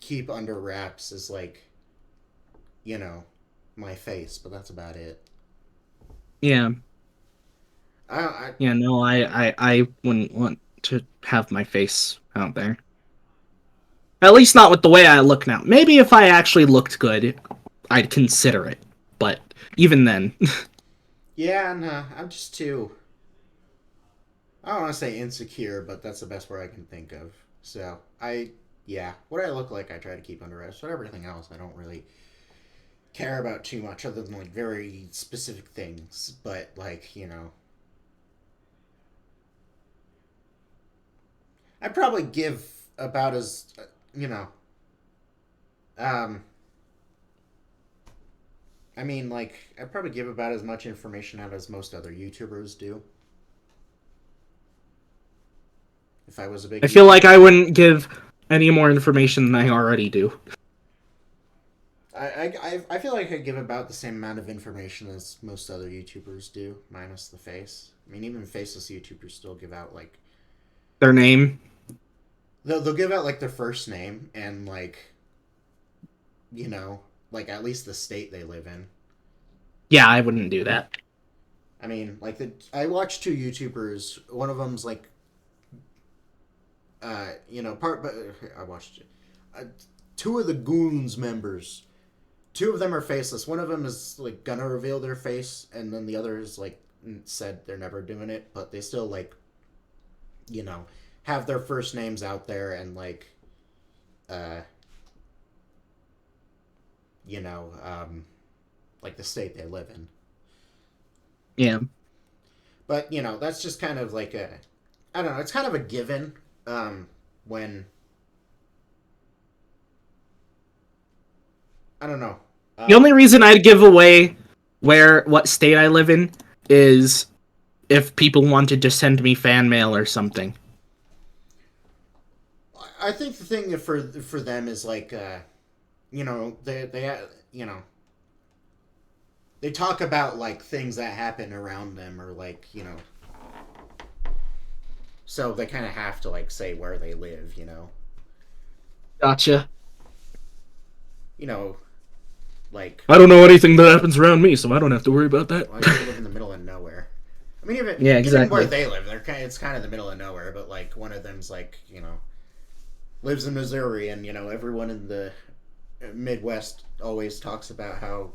keep under wraps is like you know my face, but that's about it. Yeah, I yeah. No, I wouldn't want to have my face out there. At least not with the way I look now. Maybe if I actually looked good, I'd consider it. But even then, Yeah, no, I'm just too. I don't want to say insecure, but that's the best word I can think of. So yeah, what I look like, I try to keep under wraps. But everything else, I don't really care about too much, other than like very specific things. But like I probably give about as you know, um, I mean, like I probably give about as much information out as most other YouTubers do. If I was a big I feel like YouTuber, I wouldn't give any more information than I already do. I feel like I give about the same amount of information as most other YouTubers do, minus the face. I mean, even faceless YouTubers still give out like Their name. they'll give out like their first name and like you know, like at least the state they live in. Yeah, I wouldn't do that. I mean, I watched two YouTubers. One of them's like, part. But I watched uh, two of the Goons members. Two of them are faceless. One of them is like gonna reveal their face, and then the other is like said they're never doing it, but they still like, you know, have their first names out there and like, uh, you know, like the state they live in. Yeah. But that's just kind of like I don't know. It's kind of a given when I don't know. The Um, only reason I'd give away what state I live in is if people wanted to send me fan mail or something. I think the thing for them is like they they talk about like things that happen around them or like so they kind of have to like say where they live. Gotcha. You know like I don't know anything that happens around me, so I don't have to worry about that. well, you live in the middle of nowhere. I mean, Yeah, even where exactly. they live, it's kind of the middle of nowhere. But like one of them's like lives in Missouri, and everyone in the Midwest always talks about how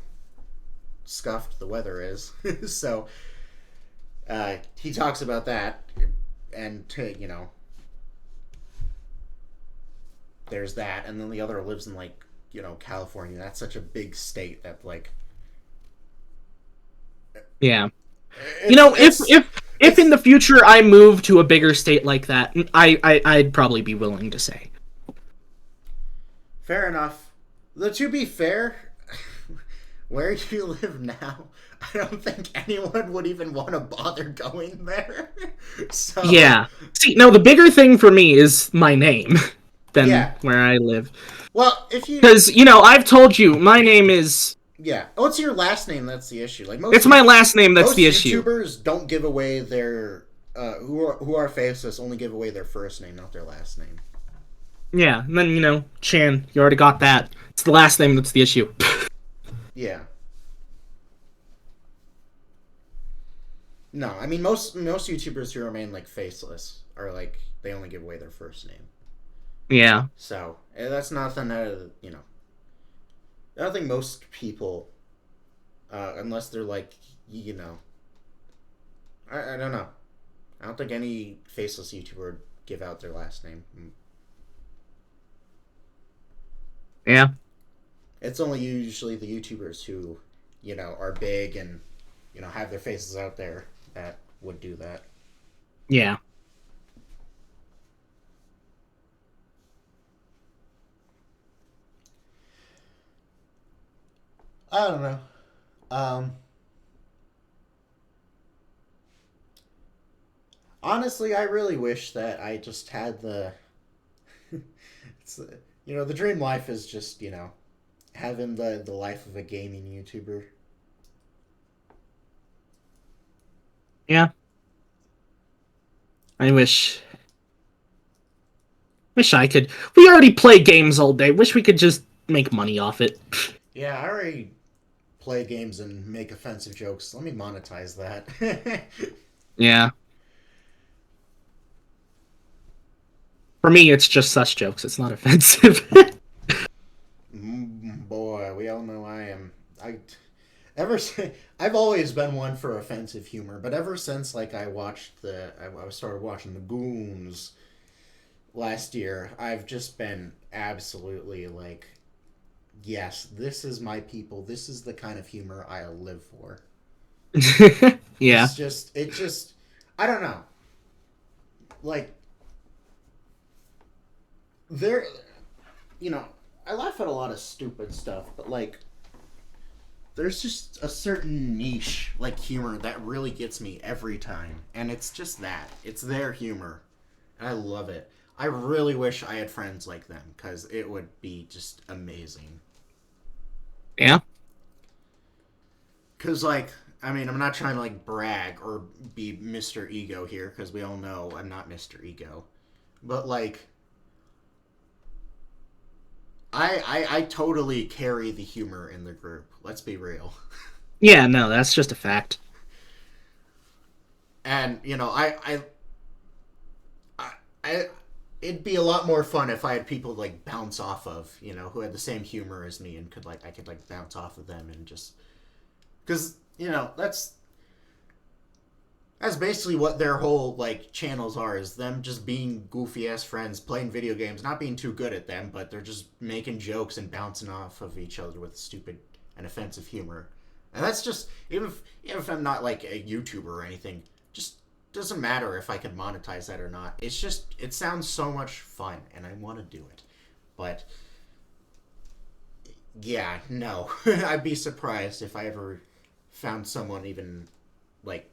scuffed the weather is. So he talks about that, and there's that, and then the other lives in like California. That's such a big state that like Yeah. it's If in it's the future I move to a bigger state like that, I'd probably be willing to say. fair enough. Though to be fair, where you live now, I don't think anyone would even want to bother going there. So Yeah. See, now the bigger thing for me is my name than yeah. where I live. Well, if you Because, I've told you, my name is. yeah, what's your last name? That's the issue. Like It's my last name that's most the issue. YouTubers don't give away their who are faceless only give away their first name, not their last name. Yeah, and then, Chan, you already got that. It's the last name that's the issue. Yeah. No, I mean most YouTubers who remain like faceless are like they only give away their first name. Yeah. So that's nothing that I don't think most people, unless they're like I don't know. I don't think any faceless YouTuber would give out their last name. Yeah. It's only usually the YouTubers who, are big and, have their faces out there that would do that. Yeah. I don't know. Um, Honestly, I really wish that I just had the. it's the dream life is just having the life of a gaming YouTuber. Yeah. I wish I could. We already play games all day. Wish we could just make money off it. Yeah, I already play games and make offensive jokes. Let me monetize that. Yeah. For me, it's just such jokes. It's not offensive. Boy, we all know I am. Ever since I've always been one for offensive humor, but ever since like I started watching the Goons last year, I've just been absolutely like, yes, this is my people. This is the kind of humor I'll live for. Yeah. It just, I don't know. Like, there, I laugh at a lot of stupid stuff, but like, there's just a certain niche like humor that really gets me every time, and it's just that it's their humor. I love it. I really wish I had friends like them because it would be just amazing. Yeah. Because like, I mean, I'm not trying to like brag or be Mr. Ego here because we all know I'm not Mr. Ego, but like, I totally carry the humor in the group. Let's be real. Yeah, no, that's just a fact. And I it'd be a lot more fun if I had people to, like, bounce off of, who had the same humor as me, and I could like bounce off of them, and just because that's basically what their whole, like, channels are, is them just being goofy ass friends playing video games, not being too good at them, but they're just making jokes and bouncing off of each other with stupid and offensive humor. And that's just, even if I'm not like a YouTuber or anything, just doesn't matter if I can monetize that or not. It's just, it sounds so much fun, and I want to do it. But yeah, no, I'd be surprised if I ever found someone even, like,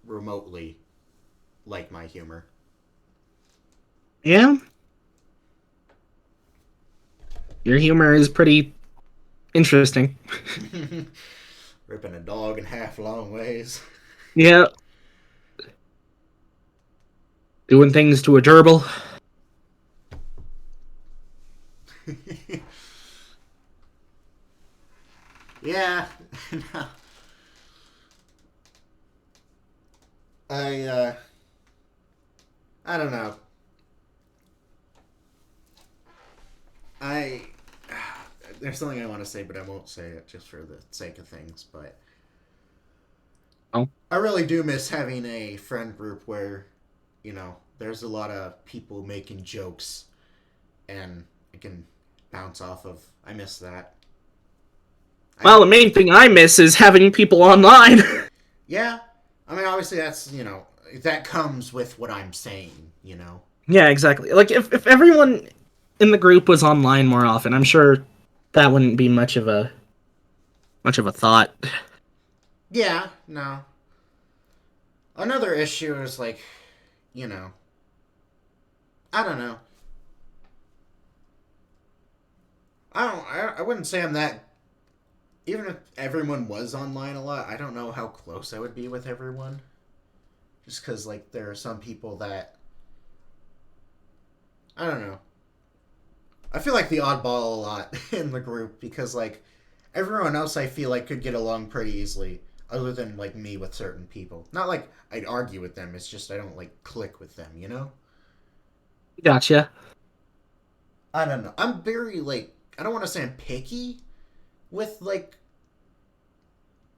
remotely like my humor. Yeah, your humor is pretty interesting. Ripping a dog in half long ways. Yeah, doing things to a gerbil. Yeah. No. I I don't know. I there's something I want to say, but I won't say it just for the sake of things. But Oh, I really do miss having a friend group where, there's a lot of people making jokes, and I can bounce off of. I miss that. well, I the main thing I miss is having people online. Yeah, I mean, obviously that's, that comes with what I'm saying. Yeah, exactly. Like if everyone in the group was online more often, I'm sure that wouldn't be much of a thought. Yeah, no. Another issue is, like, you know, I don't know. I wouldn't say I'm that. Even if everyone was online a lot, I don't know how close I would be with everyone. Just because, like, there are some people that, I don't know. I feel like the oddball a lot in the group because, like, everyone else I feel like could get along pretty easily, other than, like, me with certain people. Not like I'd argue with them, it's just I don't, like, click with them? Gotcha. I don't know. I'm very, like, I don't want to say I'm picky with, like,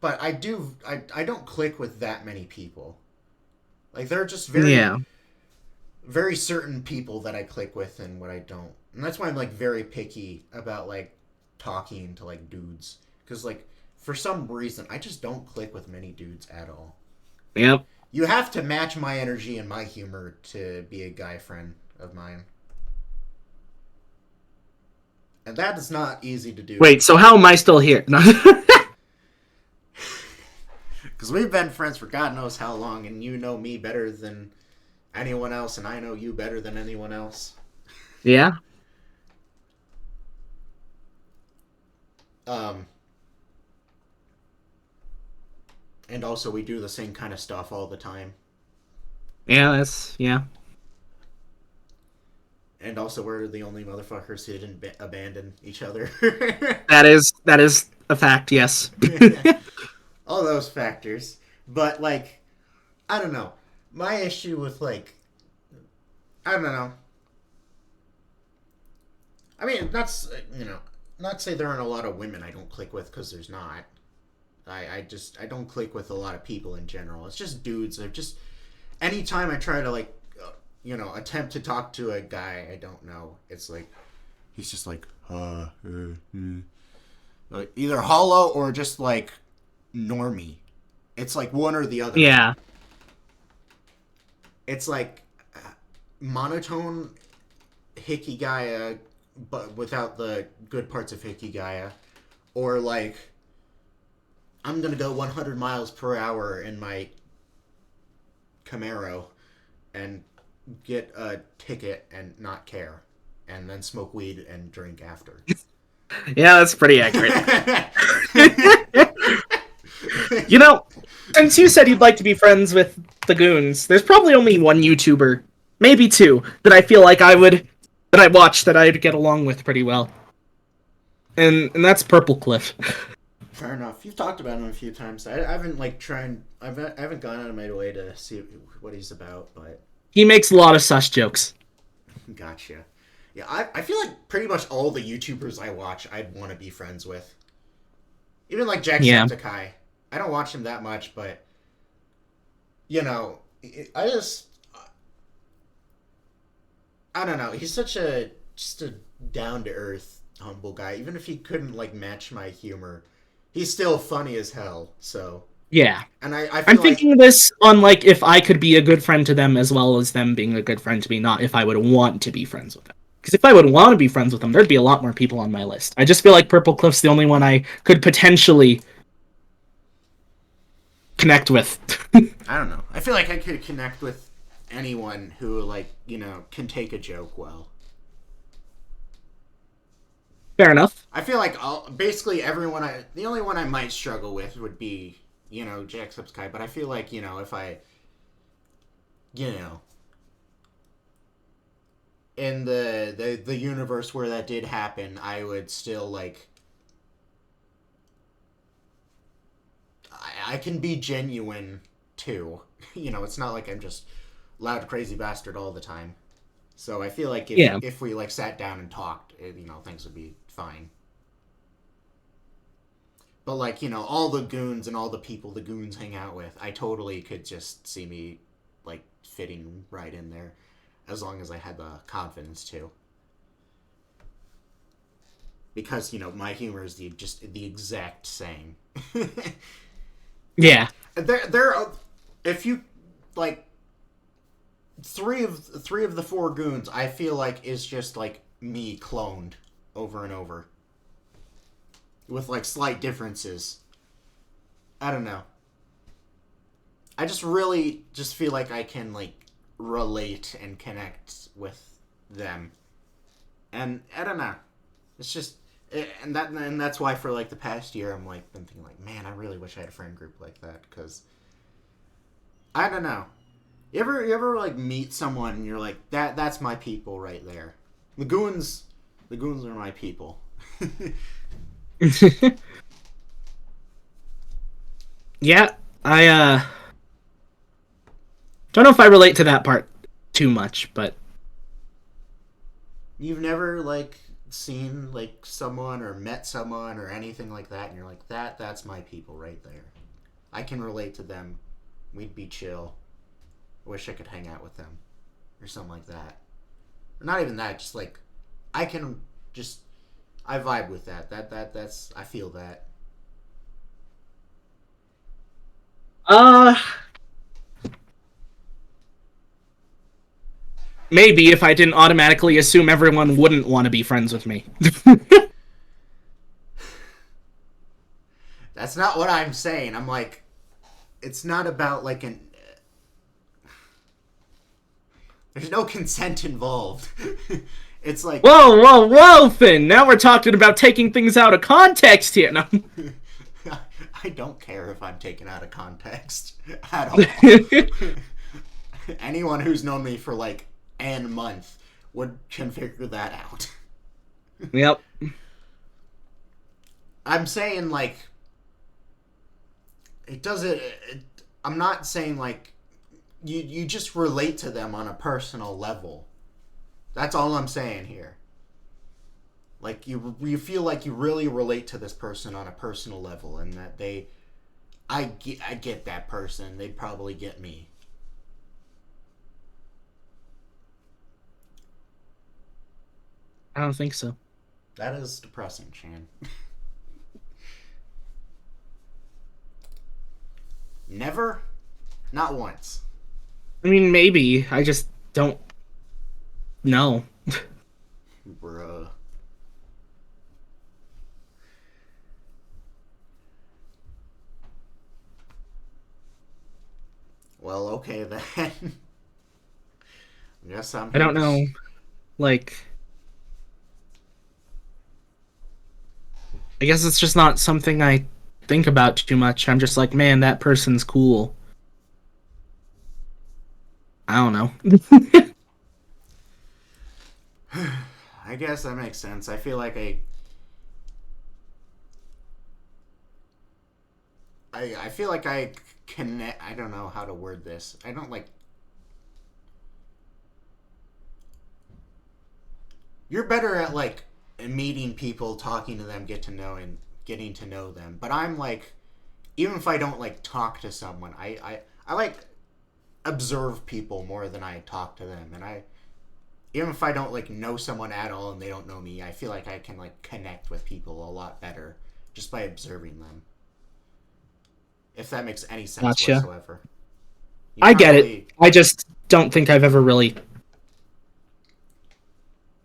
but I don't click with that many people. Like, there are just very, Yeah. very certain people that I click with and what I don't. And that's why I'm, like, very picky about, like, talking to, like, dudes. Because, like, for some reason, I just don't click with many dudes at all. Yep. You have to match my energy and my humor to be a guy friend of mine. And that is not easy to do. Wait, so how am I still here? No. Because we've been friends for God knows how long, and you know me better than anyone else, and I know you better than anyone else. Yeah. Um, and also, we do the same kind of stuff all the time. Yeah. And also, we're the only motherfuckers who didn't abandon each other. That is a fact. Yes. All those factors. But, like, I don't know. My issue with, like, I don't know. I mean, not say there aren't a lot of women I don't click with, because there's not. I don't click with a lot of people in general. It's just dudes. They're just, anytime I try to, like, attempt to talk to a guy I don't know, it's like, he's just like, like, either hollow or just, like, normie. It's like one or the other. Yeah. It's like monotone Hikigaya, but without the good parts of Hikigaya, or like, I'm gonna go 100 miles per hour in my Camaro and get a ticket and not care, and then smoke weed and drink after. Yeah, that's pretty accurate. You know, since you said you'd like to be friends with the goons, there's probably only one YouTuber, maybe two, that I feel like that I watch that I'd get along with pretty well. and that's Purple Cliff. Fair enough. You've talked about him a few times. I haven't like tried. I haven't gone out of my way to see what he's about, but He makes a lot of sus jokes. gotcha. Yeah, I feel like pretty much all the YouTubers I watch, I'd want to be friends with. Even like Yeah. Jacksepticeye. I don't watch him that much, but you know, I just I don't know. He's such a just a down to earth, humble guy. Even if he couldn't like match my humor, he's still funny as hell. So, Yeah. and I I'm feel like thinking this on like if I could be a good friend to them as well as them being a good friend to me, not if I would want to be friends with them. Because if I would want to be friends with them, there'd be a lot more people on my list. I just feel like Purple Cliff's the only one I could potentially connect with. I don't know. I feel like I could connect with anyone who like can take a joke well. Fair enough. I feel like basically everyone. The only one I might struggle with would be Jacksepticeye, but I feel like if I you know in the universe where that did happen, I would still like I can be genuine too. It's not like I'm just loud crazy bastard all the time. So I feel like if Yeah. if we like sat down and talked, things would be fine. But like all the goons and all the people the goons hang out with, I totally could just see me like fitting right in there, as long as I had the confidence to. Because my humor is the exact same. Yeah. There, if you like three of the four goons, I feel like is just like me cloned over and over with like slight differences. I don't know. I just really just feel like I can like relate and connect with them, and I don't know. It's just and that's why for like the past year I'm like been thinking like, man, I really wish I had a friend group like that because I don't know. You ever like meet someone and you're like that's my people right there. The goons are my people. Yeah. I don't know if I relate to that part too much, but You've never like seen like someone or met someone or anything like that and you're like that's my people right there. I can relate to them. We'd be chill. I wish I could hang out with them or something like that. Or not even that, just like I can just I vibe with that. That's I feel that. uh maybe if I didn't automatically assume everyone wouldn't want to be friends with me. That's not what I'm saying. I'm like it's not about like an there's no consent involved. It's like Whoa, whoa, whoa, Finn! Now we're talking about taking things out of context here. No. I don't care if I'm taken out of context at all. Anyone who's known me for like an month can figure that out. Yep. I'm saying like it doesn't. I'm not saying like you just relate to them on a personal level. That's all I'm saying here. Like you feel like you really relate to this person on a personal level, and that I get that person. They'd probably get me. I don't think so. That is depressing, Chan. Never, not once. I mean, maybe. I just don't know. Bruh. Well, okay then. I guess I'm I here don't to. know. Like, I guess it's just not something I think about too much. I'm just like, man, that person's cool. I don't know. I guess that makes sense. I feel like I feel like I connect. I don't know how to word this. I don't like. You're better at like meeting people, talking to them, getting to know them. But I'm like, even if I don't like talk to someone, I like observe people more than I talk to them, and I even if I don't like know someone at all and they don't know me, I feel like I can like connect with people a lot better just by observing them. If that makes any sense Gotcha. whatsoever. You I can't get it. really. I just don't think I've ever really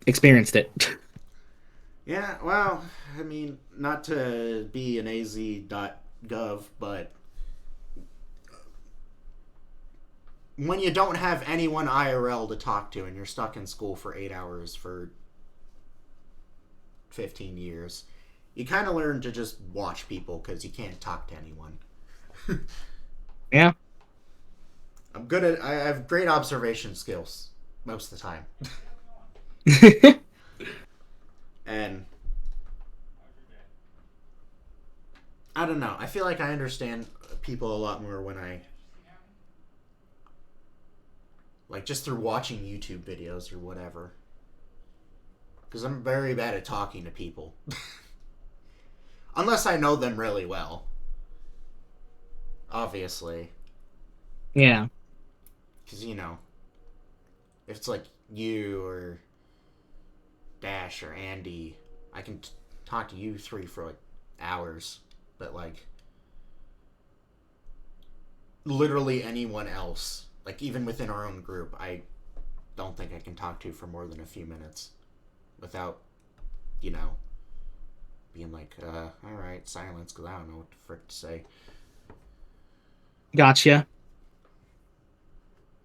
experienced it. Yeah, well, I mean, not to be an az.gov, but when you don't have anyone IRL to talk to and you're stuck in school for 8 hours for 15 years, you kind of learn to just watch people because you can't talk to anyone. Yeah. I have great observation skills most of the time. And I don't know. I feel like I understand people a lot more when I like just through watching YouTube videos or whatever. Because I'm very bad at talking to people. Unless I know them really well. Obviously. Yeah. Because, if it's like you or Dash or Andy, I can talk to you three for like hours. But like, literally anyone else, like even within our own group, I don't think I can talk to for more than a few minutes without, being like, alright, silence, because I don't know what the frick to say. Gotcha.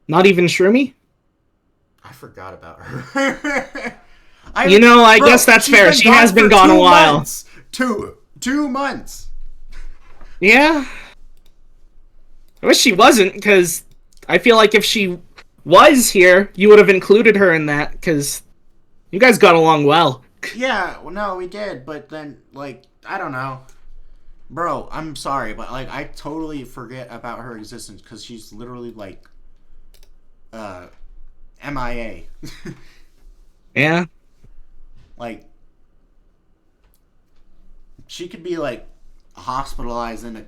Not even Shroomy? I forgot about her. I Bro, guess that's she's fair. been She gone has been for gone a 2 while. months. Two months. Yeah. I wish she wasn't, because I feel like if she was here, you would have included her in that, because you guys got along well. Yeah, well, no, we did, but then, like, I don't know. Bro, I'm sorry, but, like, I totally forget about her existence because she's literally, like, MIA. Yeah. Like, she could be, like, hospitalized in a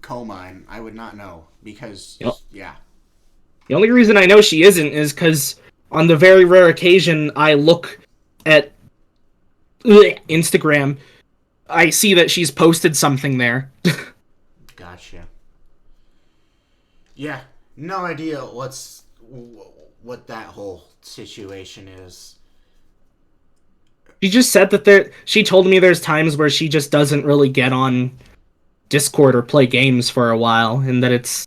coma and I would not know because, Yep. yeah. The only reason I know she isn't is because on the very rare occasion I look at Instagram, I see that she's posted something there. Gotcha. Yeah, no idea what that whole situation is. She just said that she told me there's times where she just doesn't really get on Discord or play games for a while, and that it's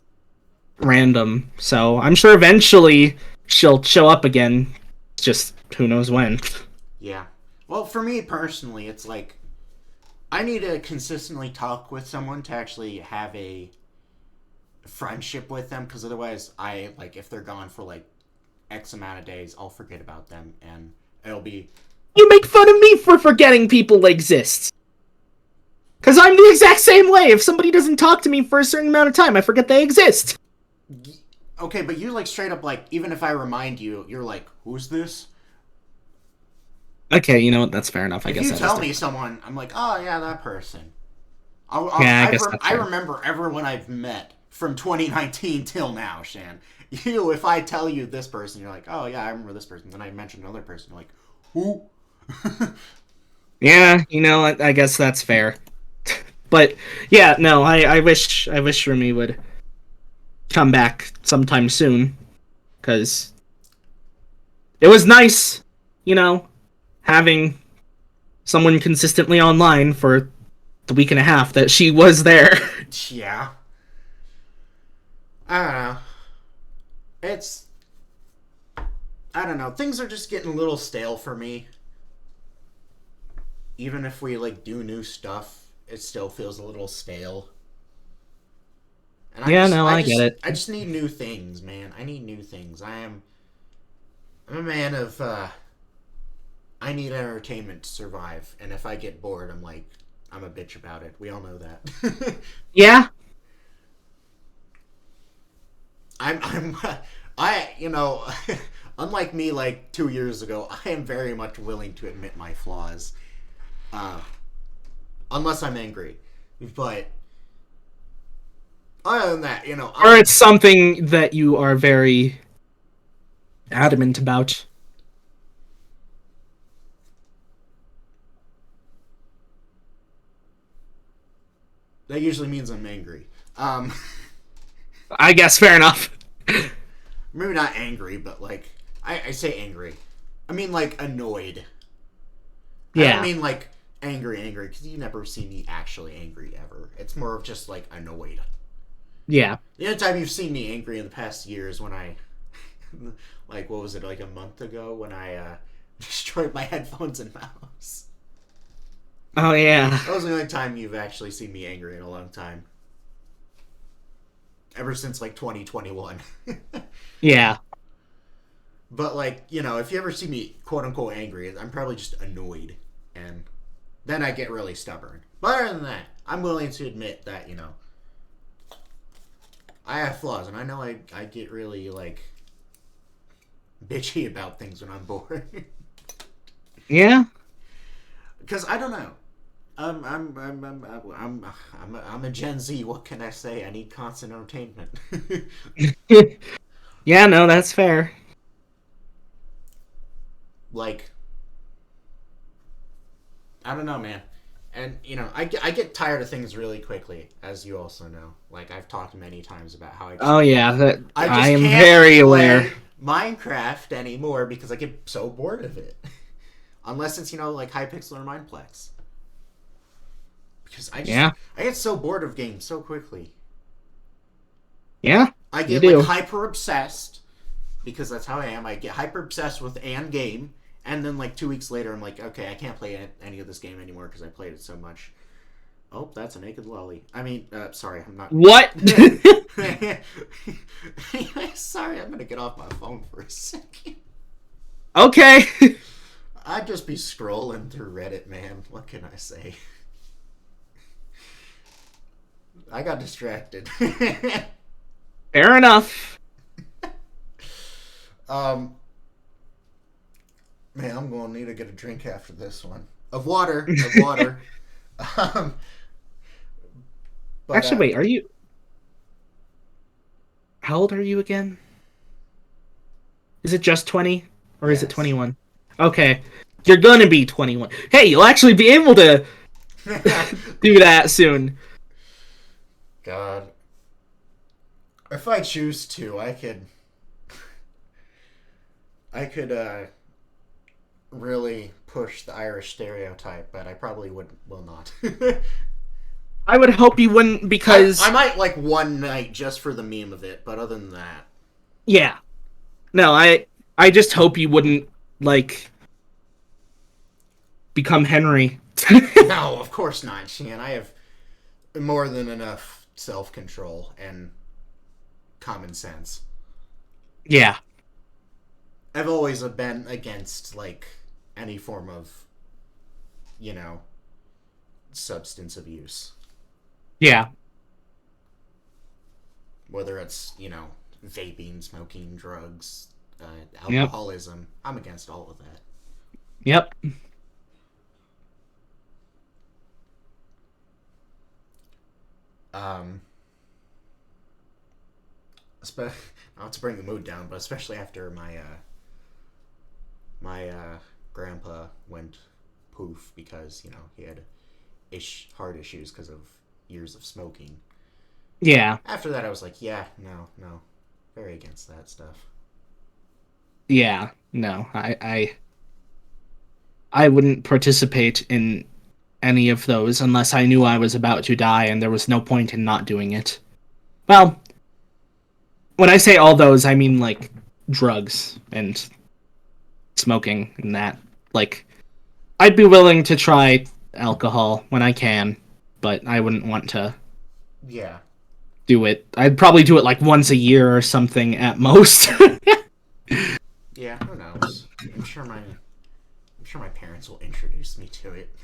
random. So I'm sure eventually she'll show up again. Just who knows when. Yeah. Well, for me personally, it's like I need to consistently talk with someone to actually have a friendship with them because otherwise I like if they're gone for like X amount of days, I'll forget about them and it'll be You make fun of me for forgetting people exist. Because I'm the exact same way. If somebody doesn't talk to me for a certain amount of time, I forget they exist. okay, but you like straight up like even if I remind you, you're like, who's this? Okay, you know what? That's fair enough. I If guess you that tell me someone, I'm like, oh yeah, that person. Yeah, I guess that's I fair. remember everyone I've met from 2019 till now, Shan. You, if I tell you this person, you're like, oh yeah, I remember this person. Then I mention another person, you're like, who? Yeah, I guess that's fair. But yeah, no, I wish Rumi would come back sometime soon, because it was nice, having someone consistently online for the week and a half that she was there. Yeah. I don't know. It's. I don't know. Things are just getting a little stale for me. Even if we, like, do new stuff, it still feels a little stale. And Yeah, no, I get it. I just need new things, man. I need new things. I'm a man of, I need entertainment to survive. And if I get bored, I'm like, I'm a bitch about it. We all know that. Yeah, I'm I you know, unlike me like 2 years ago, I am very much willing to admit my flaws, uh, unless I'm angry. But other than that, Or it's something that you are very adamant about. that usually means I'm angry. Um, I guess fair enough. maybe not angry, but like I say angry. I mean like annoyed. I don't Yeah. mean like angry, because you never see me actually angry ever. It's more of just like annoyed. Yeah. The only time you've seen me angry in the past year is when I, like, what was it, like a month ago when I destroyed my headphones and mouse. Oh yeah. That was the only time you've actually seen me angry in a long time. Ever since like 2021. Yeah. But like, if you ever see me quote unquote angry, I'm probably just annoyed. And then I get really stubborn. But other than that, I'm willing to admit that, I have flaws, and I know I get really like bitchy about things when I'm bored. Yeah. Because I don't know. I'm a Gen Z. What can I say? I need constant entertainment. Yeah, no, that's fair. Like, I don't know, man. And I get tired of things really quickly, as you also know. Like I've talked many times about how Oh yeah, I I just am can't very aware. play Minecraft anymore because I get so bored of it. Unless it's like Hypixel or Mineplex. Because I get so bored of games so quickly. Yeah, I you get like do. hyper obsessed because that's how I am. I get hyper obsessed with an game, and then like 2 weeks later, I'm like, okay, I can't play any of this game anymore because I played it so much. Oh, that's a naked lolly. I mean, sorry, I'm not. What? Sorry, I'm gonna get off my phone for a second. Okay. I'd just be scrolling through Reddit, man. What can I say? I got distracted. Fair enough. Man, I'm going to need to get a drink after this one. Of water. Of water. um, but, Actually, wait, are you... How old are you again? Is it just 20? Or is it yes. 21? Okay. You're gonna be 21. Hey, you'll actually be able to do that soon. God. If I choose to, I could really push the Irish stereotype, but I probably will not. I would hope you wouldn't because... I might like one night just for the meme of it, but other than that. Yeah. No, I just hope you wouldn't, like, become Henry. No, of course not, Sheehan. I have more than enough self-control and common sense. Yeah. I've always been against, like, any form of, substance abuse. Yeah. Whether it's, vaping, smoking, drugs, alcoholism. Yep. I'm against all of that. Yep. Not to bring the mood down, but especially after my grandpa went poof because he had heart issues because of years of smoking. Yeah. After that, I was like, yeah, no, very against that stuff. Yeah, no, I wouldn't participate in any of those unless I knew I was about to die and there was no point in not doing it. Well, when I say all those, I mean, like, drugs and smoking and that. Like, I'd be willing to try alcohol when I can, but I wouldn't want to do it. I'd probably do it, like, once a year or something at most. Yeah, who knows? I'm sure my parents will introduce me to it.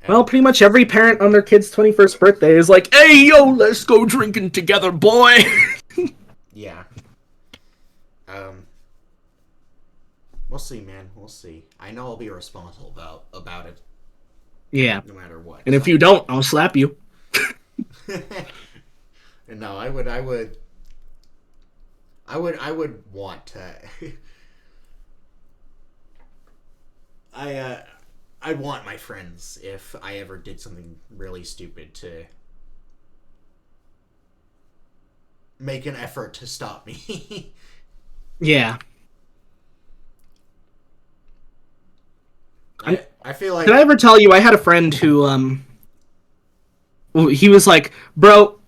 Well, pretty much every parent on their kid's 21st birthday is like, hey, yo, let's go drinking together, boy! Yeah. Um, we'll see, man. We'll see. I know I'll be responsible about it, Yeah. no matter what. And if So. you don't, I'll slap you. No, I would want to. I I'd want my friends if I ever did something really stupid to make an effort to stop me. Yeah. I feel Did like. I ever tell you I had a friend who well, he was like, "Bro,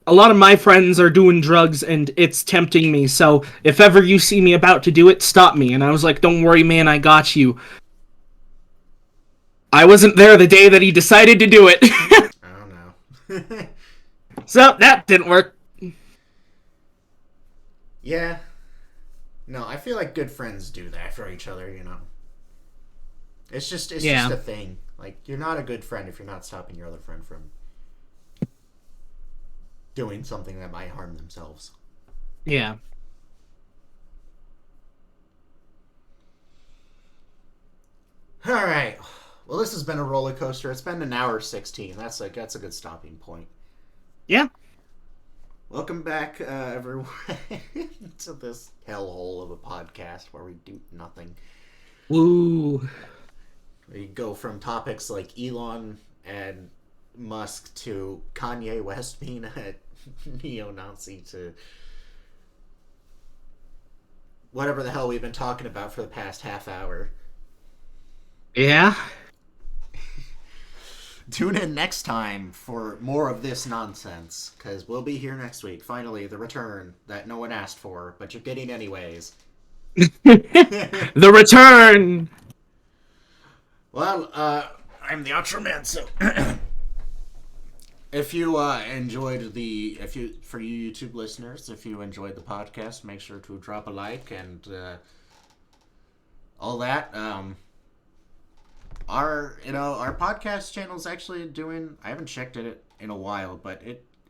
a lot of my friends are doing drugs and it's tempting me. So if ever you see me about to do it, stop me." And I was like, "Don't worry, man, I got you." I wasn't there the day that he decided to do it. I don't know. So that didn't work. Yeah. No, I feel like good friends do that for each other, it's Yeah. just a thing. Like, you're not a good friend if you're not stopping your other friend from doing something that might harm themselves. Yeah. All right. Well, this has been a roller coaster. It's been an hour 16. That's a good stopping point. Yeah. Welcome back, everyone, to this hellhole of a podcast where we do nothing. Woo. We go from topics like Elon and Musk to Kanye West being a neo-Nazi to whatever the hell we've been talking about for the past half hour. Yeah. Tune in next time for more of this nonsense, because we'll be here next week. Finally, the return that no one asked for, but you're getting anyways. The return. Well, I'm the outro man, so if you for you YouTube listeners, if you enjoyed the podcast, make sure to drop a like and all that. Our podcast channel is actually doing. I haven't checked it in a while, but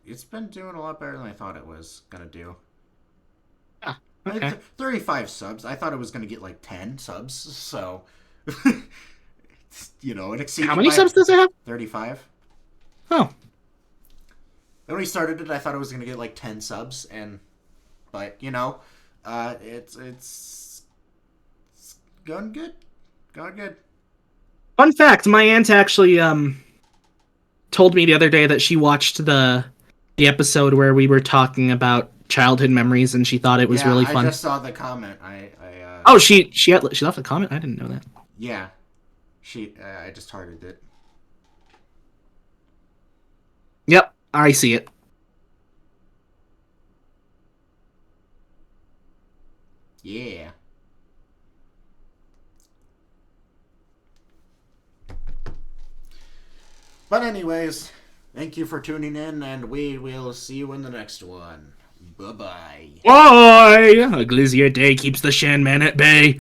it's been doing a lot better than I thought it was gonna do. Ah, okay. 35 subs. I thought it was gonna get like 10 subs. So, it exceeded. How many subs does it have? 35. Oh. When we started it, I thought it was gonna get like 10 subs, but it's going good, going good. Fun fact, my aunt actually told me the other day that she watched the episode where we were talking about childhood memories and she thought it was really fun. I just saw the comment. Oh, she left a comment? I didn't know that. Yeah. I just hearted it. Yep, I see it. Yeah. But anyways, thank you for tuning in, and we will see you in the next one. Bye-bye. Bye! A glizzier day keeps the Shan Man at bay.